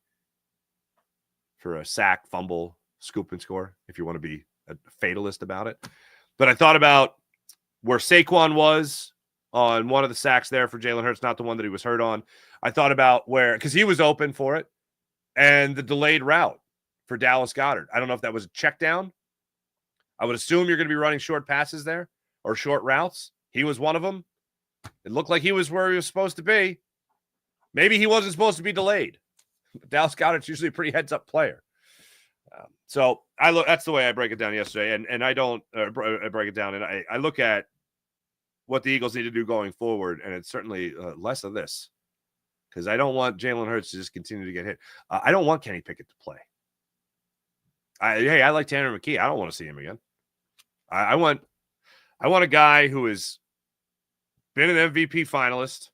S1: for a sack, fumble, scoop, and score, if you want to be a fatalist about it. But I thought about where Saquon was on one of the sacks there for Jalen Hurts, not the one that he was hurt on. I thought about because he was open for it, and the delayed route for Dallas Goedert. I don't know if that was a check down. I would assume you're going to be running short passes there or short routes. He was one of them. It looked like he was where he was supposed to be. Maybe he wasn't supposed to be delayed. Dallas Goedert's usually a pretty heads-up player. So that's the way I break it down yesterday. And I don't break it down. And I look at what the Eagles need to do going forward, and it's certainly less of this, because I don't want Jalen Hurts to just continue to get hit. I don't want Kenny Pickett to play. I like Tanner McKee. I don't want to see him again. I want a guy who has been an MVP finalist.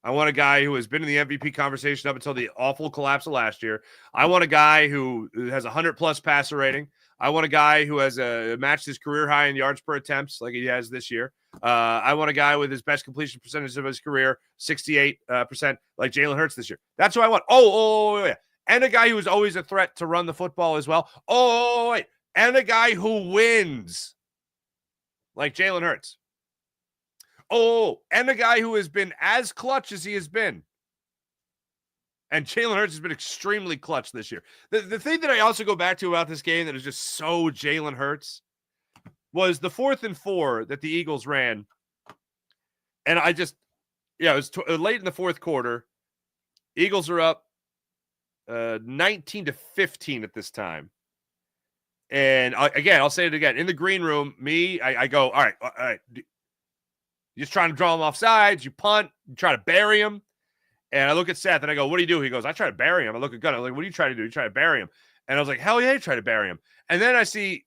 S1: I want a guy who has been in the MVP conversation up until the awful collapse of last year. I want a guy who has 100-plus passer rating. I want a guy who has matched his career high in yards per attempts like he has this year. I want a guy with his best completion percentage of his career, 68%, like Jalen Hurts this year. That's what I want. Oh, yeah. And a guy who is always a threat to run the football as well. Oh, wait. And a guy who wins like Jalen Hurts. Oh, and a guy who has been as clutch as he has been. And Jalen Hurts has been extremely clutch this year. The thing that I also go back to about this game that is just so Jalen Hurts was the 4th and 4 that the Eagles ran. And it was late in the fourth quarter. Eagles are up 19-15 at this time. And I'll say it again. In the green room, I go, all right. You're just trying to draw him off sides. You punt. You try to bury him. And I look at Seth, and I go, what do you do? He goes, I try to bury him. I look at Gunn. I'm like, what do you try to do? You try to bury him. And I was like, hell yeah, you try to bury him. And then I see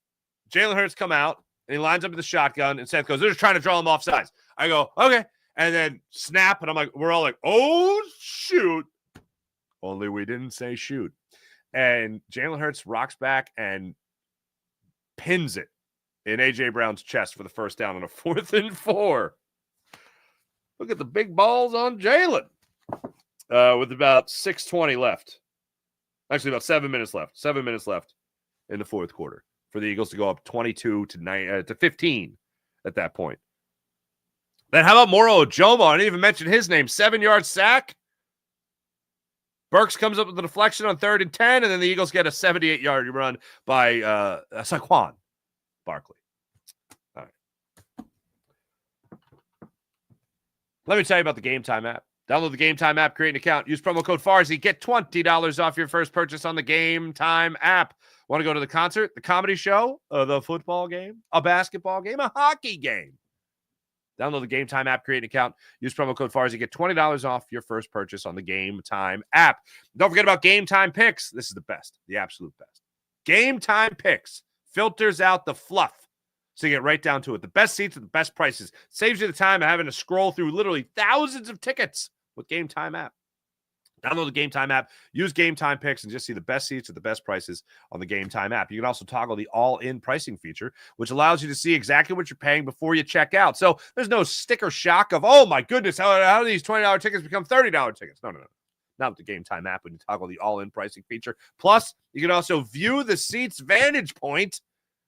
S1: Jalen Hurts come out, and he lines up with the shotgun, and Seth goes, they're just trying to draw him off sides. I go, okay. And then snap, and we're all like, oh, shoot. Only we didn't say shoot. And Jalen Hurts rocks back and pins it in A.J. Brown's chest for the first down on a 4th and 4. Look at the big balls on Jalen. With about 6:20 left. Actually, about 7 minutes left. 7 minutes left in the fourth quarter for the Eagles to go up 22-15 at that point. Then how about Moro Ojomo? I didn't even mention his name. 7-yard sack. Burks comes up with a deflection on 3rd and 10, and then the Eagles get a 78-yard run by Saquon Barkley. All right. Let me tell you about the Game Time app. Download the Game Time app, create an account, use promo code Farzy, get $20 off your first purchase on the Game Time app. Want to go to the concert, the comedy show, the football game, a basketball game, a hockey game? Download the Game Time app, create an account, use promo code Farzy, get $20 off your first purchase on the Game Time app. Don't forget about Game Time Picks. This is the best, the absolute best. Game Time Picks filters out the fluff, so you get right down to it. The best seats at the best prices. Saves you the time of having to scroll through literally thousands of tickets with Game Time app. Download the Game Time app, use Game Time Picks, and just see the best seats at the best prices on the Game Time app. You can also toggle the all-in pricing feature, which allows you to see exactly what you're paying before you check out. So there's no sticker shock of, oh my goodness, how do these $20 tickets become $30 tickets? No. Not with the Game Time app when you toggle the all-in pricing feature. Plus, you can also view the seat's vantage point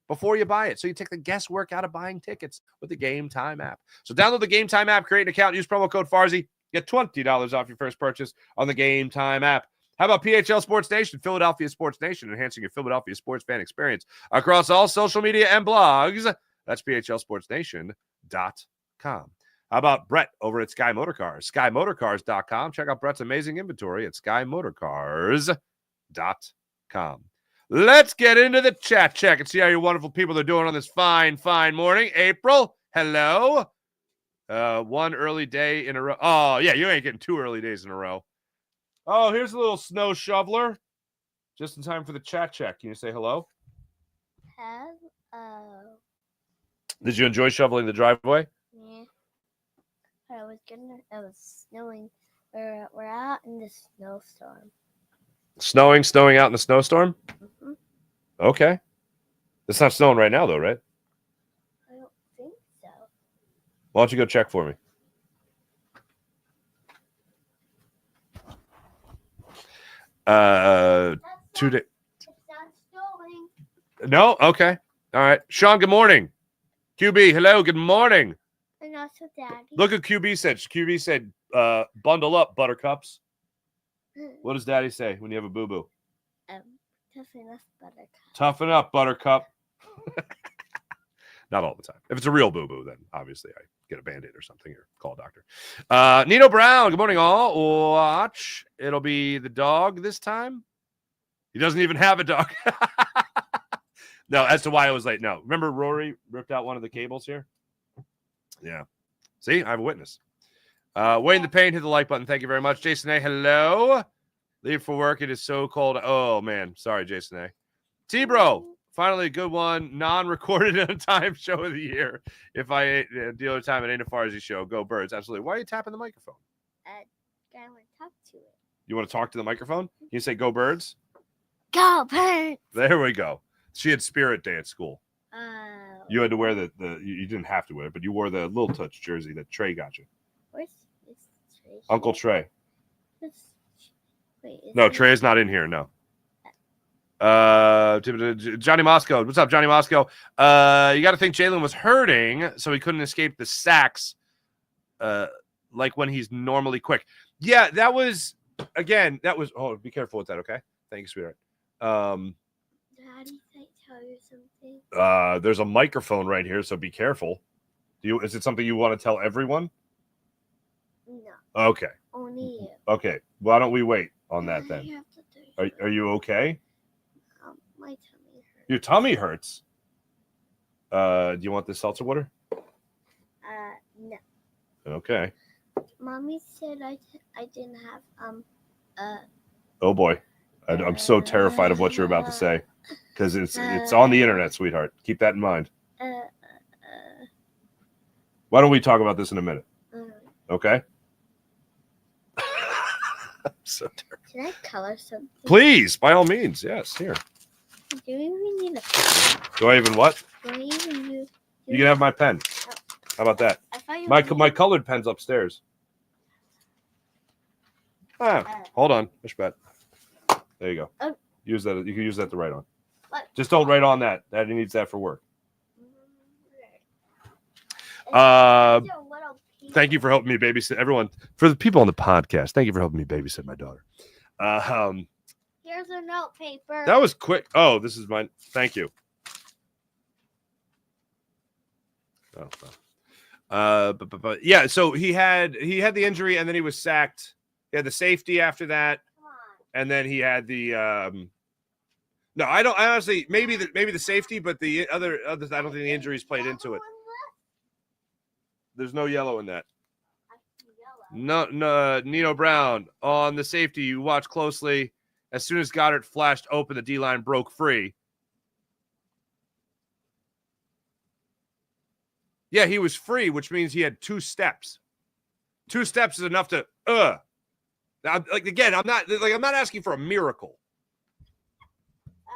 S1: before you buy it. So you take the guesswork out of buying tickets with the Game Time app. So download the Game Time app, create an account, use promo code Farzy, get $20 off your first purchase on the Game Time app. How about PHL Sports Nation, Philadelphia Sports Nation, enhancing your Philadelphia sports fan experience across all social media and blogs? That's PHLSportsNation.com. How about Brett over at Sky Motorcars? SkyMotorcars.com. Check out Brett's amazing inventory at SkyMotorcars.com. Let's get into the chat check and see how your wonderful people are doing on this fine, fine morning. April, hello. One early day in a row. Oh, yeah, you ain't getting 2 early days in a row. Oh, here's a little snow shoveler. Just in time for the chat check. Can you say hello?
S3: Hello.
S1: Did you enjoy shoveling the driveway?
S3: Yeah. It was snowing. We're out in the snowstorm.
S1: Snowing out in the snowstorm?
S3: Mm-hmm.
S1: Okay. It's not snowing right now, though, right?
S3: I don't think so.
S1: Why don't you go check for me?
S3: It's
S1: 2 days.
S3: not snowing.
S1: No? Okay. All right. Sean, good morning. QB, hello. Good morning.
S3: And also Daddy.
S1: Look what QB said. QB said, bundle up, buttercups. What does Daddy say when you have a boo-boo?
S3: Toughen up, Buttercup.
S1: Toughen up, buttercup. Not all the time. If it's a real boo-boo, then obviously I get a Band-Aid or something or call a doctor. Nino Brown, good morning, all. Watch. It'll be the dog this time. He doesn't even have a dog. No, as to why I was late. No. Remember Rory ripped out one of the cables here? Yeah. See, I have a witness. Wayne the Pain, hit the like button. Thank you very much. Jason A, hello. Leave for work. It is so cold. Oh, man. Sorry, Jason A. T-Bro, finally a good one. Non-recorded on time show of the year. If I deal with time, it ain't a Farsi show. Go Birds. Absolutely. Why are you tapping the microphone?
S3: I want to talk to it.
S1: You want to talk to the microphone? You say go Birds?
S3: Go, Birds!
S1: There we go. She had Spirit Day at school.
S3: Oh.
S1: You had to wear you didn't have to wear it, but you wore the Little Touch jersey that Trey got you.
S3: Where's Trey?
S1: Uncle Trey.
S3: Wait,
S1: No, Trey's not in here. No. Johnny Moscow. What's up, Johnny Moscow? You got to think Jalen was hurting, so he couldn't escape the sacks like when he's normally quick. Yeah, that was, oh, be careful with that, okay? Thank you, sweetheart.
S3: Daddy, can I tell you something?
S1: There's a microphone right here, so be careful. Is it something you want to tell everyone?
S3: No.
S1: Okay.
S3: Only you.
S1: Okay. Why don't we wait on that then?
S3: I have to tell you
S1: Are you okay?
S3: my tummy hurts.
S1: Your tummy hurts. Do you want this seltzer water?
S3: No.
S1: Okay.
S3: Mommy said I didn't have
S1: Oh boy. I'm so terrified of what you're about to say because it's on the internet, sweetheart. Keep that in mind. Why don't we talk about this in a minute? Okay. I'm so terrified.
S3: Can I color something?
S1: Please, by all means. Yes, here.
S3: Do we even need a
S1: Do I even what?
S3: Do I even use?
S1: You can have my pen. How about that?
S3: I thought you
S1: My colored pen's upstairs. Hold on. Fishbat. There you go.
S3: Oh.
S1: Use that. You can use that to write on.
S3: What?
S1: Just don't write on that. That needs that for work. Thank you for helping me babysit everyone. For the people on the podcast, thank you for helping me babysit my daughter.
S3: Here's a note paper.
S1: That was quick. Oh, this is mine. Thank you. But yeah, so he had the injury and then he was sacked. He had the safety after that, and then he had the no, I honestly maybe the safety, but the other I don't think the injuries played into it. There's no yellow in that. No, Nino Brown on the safety. You watch closely. As soon as Goddard flashed open, the D-line broke free. Yeah, he was free, which means he had 2 steps. 2 steps is enough to Now, again, I'm not asking for a miracle.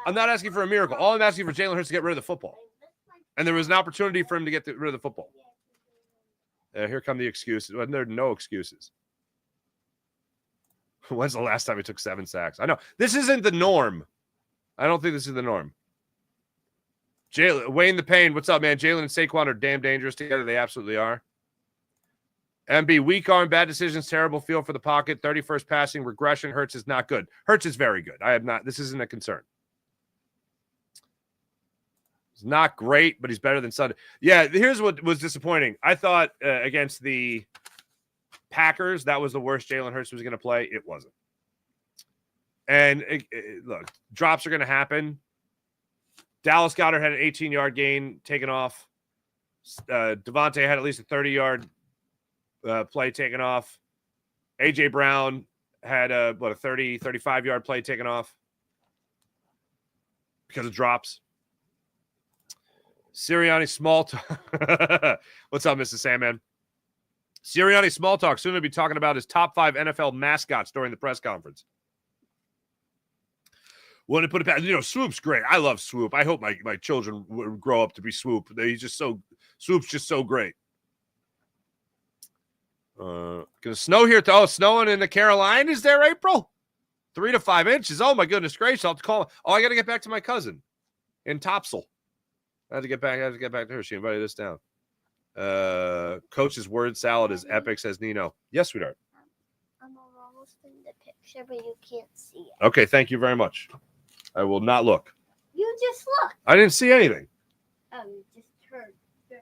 S1: I'm not asking for a miracle. All I'm asking for Jalen Hurts to get rid of the football. And there was an opportunity for him to get rid of the football. Here come the excuses. Well, there are no excuses. When's the last time he took 7 sacks? I know. This isn't the norm. I don't think this is the norm. Wayne the Pain, what's up, man? Jalen and Saquon are damn dangerous together. They absolutely are. MB, weak arm, bad decisions, terrible feel for the pocket, 31st passing, regression. Hurts is not good. Hurts is very good. This isn't a concern. It's not great, but he's better than Sunday. Yeah, here's what was disappointing. I thought against the Packers, that was the worst Jalen Hurts was going to play. It wasn't. And look, drops are going to happen. Dallas Goedert had an 18-yard gain taken off. Devontae had at least a 30-yard play taken off. A.J. Brown had a 30, 35-yard play taken off because of drops. Sirianni small talk. What's up, Mrs. Sandman? Sirianni small talk. Soon to be talking about his top 5 NFL mascots during the press conference. Want to put it back? Swoop's great. I love Swoop. I hope my children grow up to be Swoop. Swoop's just so great. Gonna snow here. Snowing in the Carolinas there, April? 3 to 5 inches. Oh my goodness gracious! I'll have to call. Oh, I got to get back to my cousin in Topsail. I have to get back to her. She invited us down. Coach's word salad is epic, says Nino. Yes, sweetheart.
S3: I'm almost in the picture, but you can't see it.
S1: Okay, thank you very much. I will not look.
S3: You just look.
S1: I didn't see anything.
S3: Oh, you just turned your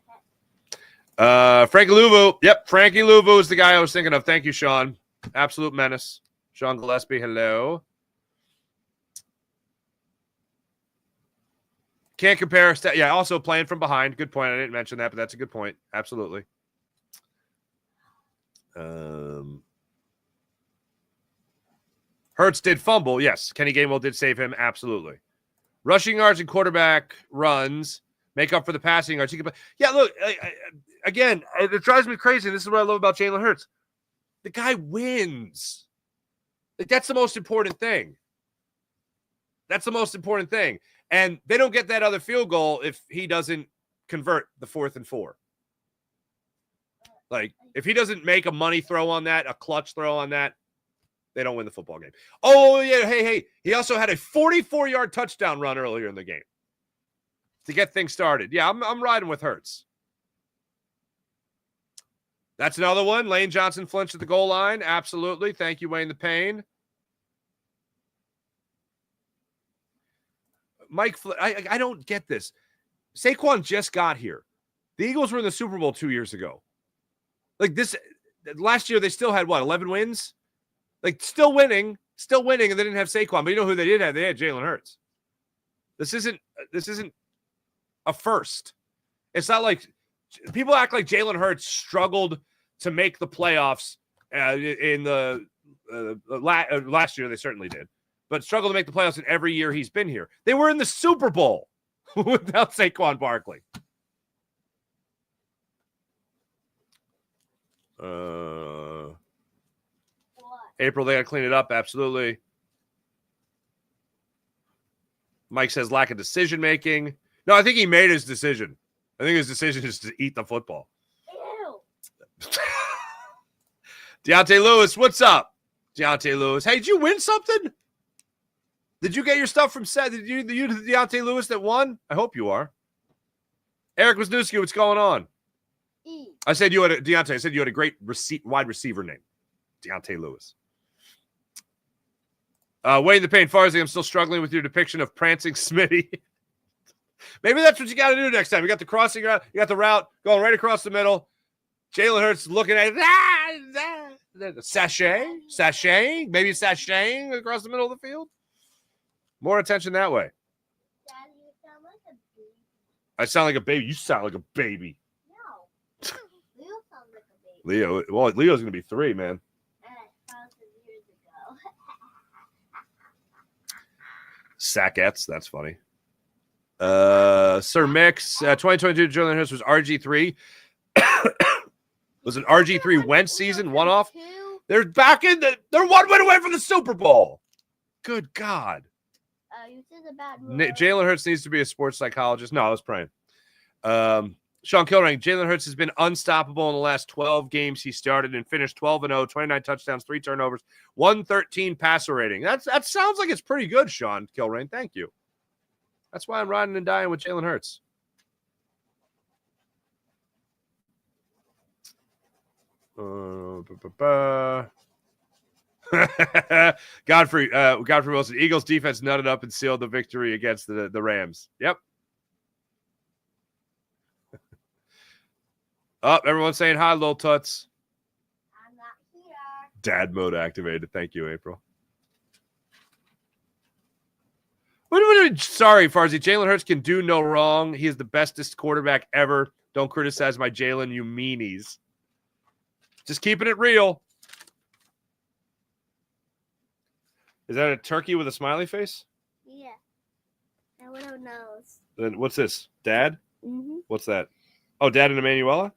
S3: head.
S1: Frankie Louvu. Yep, Frankie Louvu is the guy I was thinking of. Thank you, Sean. Absolute menace. Sean Gillespie, hello. Can't compare. Yeah, also playing from behind. Good point. I didn't mention that, but that's a good point. Absolutely. Hurts did fumble. Yes. Kenny Gainwell did save him. Absolutely. Rushing yards and quarterback runs make up for the passing yards. Yeah, look, again, it drives me crazy. This is what I love about Jalen Hurts. The guy wins. That's the most important thing. That's the most important thing. And they don't get that other field goal if he doesn't convert the 4th and 4. Like, if he doesn't make a money throw on that, a clutch throw on that, they don't win the football game. Oh, yeah, hey. He also had a 44-yard touchdown run earlier in the game to get things started. Yeah, I'm riding with Hurts. That's another one. Lane Johnson flinched at the goal line. Absolutely. Thank you, Wayne the Pain. Mike, I don't get this. Saquon just got here. The Eagles were in the Super Bowl 2 years ago. Like this, last year they still had, 11 wins? Like, still winning, and they didn't have Saquon. But you know who they did have? They had Jalen Hurts. This isn't a first. It's not like people act like Jalen Hurts struggled to make the playoffs in the last year. They certainly did, but struggled to make the playoffs in every year he's been here. They were in the Super Bowl without Saquon Barkley. April, they got to clean it up. Absolutely. Mike says lack of decision making. No, I think he made his decision. I think his decision is to eat the football.
S3: Ew.
S1: Deontay Lewis, what's up? Deontay Lewis. Hey, did you win something? Did you get your stuff from Seth? Did you Deontay Lewis that won? I hope you are. Eric Wisniewski, what's going on? I said you had Deontay. I said you had a great wide receiver name, Deontay Lewis. Wayne the Pain Farzy, I'm still struggling with your depiction of prancing Smitty. Maybe that's what you got to do next time. You got the crossing route, you got the route going right across the middle. Jalen Hurts looking at it. Sashay, maybe sashaying across the middle of the field. More attention that way.
S3: Daddy, you sound like a baby.
S1: I sound like a baby. You sound like a baby.
S3: No. Leo sounds like a baby.
S1: Leo's going to be 3, man.
S3: Years ago.
S1: Sackettes, that's funny. Sir Mix, 2022 Jalen Hurts was RG3. Was an RG3 Wentz season one-off? They're back in they're 1 win away from the Super Bowl. Good God.
S3: You said a bad word.
S1: Jalen Hurts needs to be a sports psychologist. No, I was praying. Sean Kilring, Jalen Hurts has been unstoppable in the last 12 games he started and finished 12-0, 29 touchdowns, 3 turnovers, 113 passer rating. That sounds like it's pretty good, Sean Kilrain. Thank you. That's why I'm riding and dying with Jalen Hurts. Godfrey Wilson. Eagles defense nutted up and sealed the victory against the Rams. Yep. Oh, everyone's saying hi, little tuts.
S3: I'm not here.
S1: Dad mode activated. Thank you, April. Sorry, Farzy. Jalen Hurts can do no wrong. He is the bestest quarterback ever. Don't criticize my Jalen, you meanies. Just keeping it real. Is that a turkey with a smiley face?
S3: Yeah. And with her nose.
S1: Then what's this? Dad?
S3: Mm-hmm.
S1: What's that? Oh, Dad and Emanuela?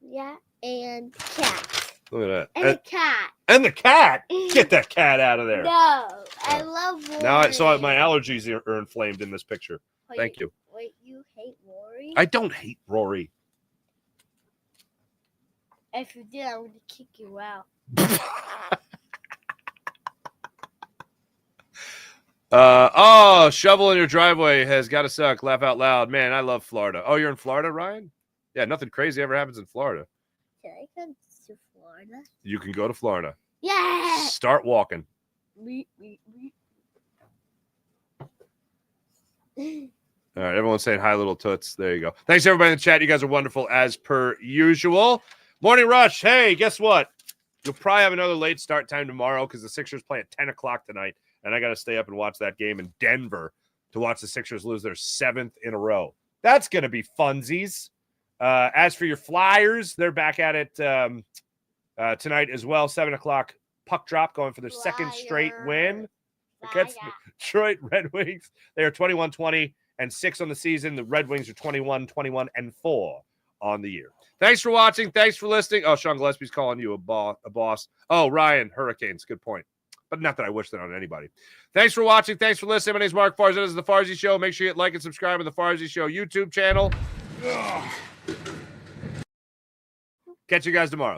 S3: Yeah. And cat.
S1: Look at that.
S3: And a cat.
S1: And the cat? Get that cat out of there.
S3: No. I love Rory.
S1: Now I saw my allergies are inflamed in this picture.
S3: Wait,
S1: Thank you.
S3: Wait, you hate Rory?
S1: I don't hate Rory.
S3: If you did, I'm going to kick you out.
S1: Shovel in your driveway has got to suck. Laugh out loud. Man, I love Florida. Oh, you're in Florida, Ryan? Yeah, nothing crazy ever happens in Florida.
S3: Can I come to Florida?
S1: You can go to Florida.
S3: Yeah!
S1: Start walking. All right, everyone's saying hi, little toots. There you go. Thanks, everybody in the chat. You guys are wonderful as per usual. Morning Rush. Hey, guess what? You'll probably have another late start time tomorrow because the Sixers play at 10 o'clock tonight, and I got to stay up and watch that game in Denver to watch the Sixers lose their 7th in a row. That's going to be funsies. As for your Flyers, they're back at it tonight as well. 7 o'clock puck drop going for their second straight win against the Detroit Red Wings. They are 21-20 and 6 on the season. The Red Wings are 21-21 and 4 on the year. Thanks for watching. Thanks for listening. Oh, Sean Gillespie's calling you a boss. Oh, Ryan, Hurricanes. Good point. But not that I wish that on anybody. Thanks for watching. Thanks for listening. My name is Mark Farzy. This is The Farzy Show. Make sure you hit like and subscribe to The Farzy Show YouTube channel. Catch you guys tomorrow.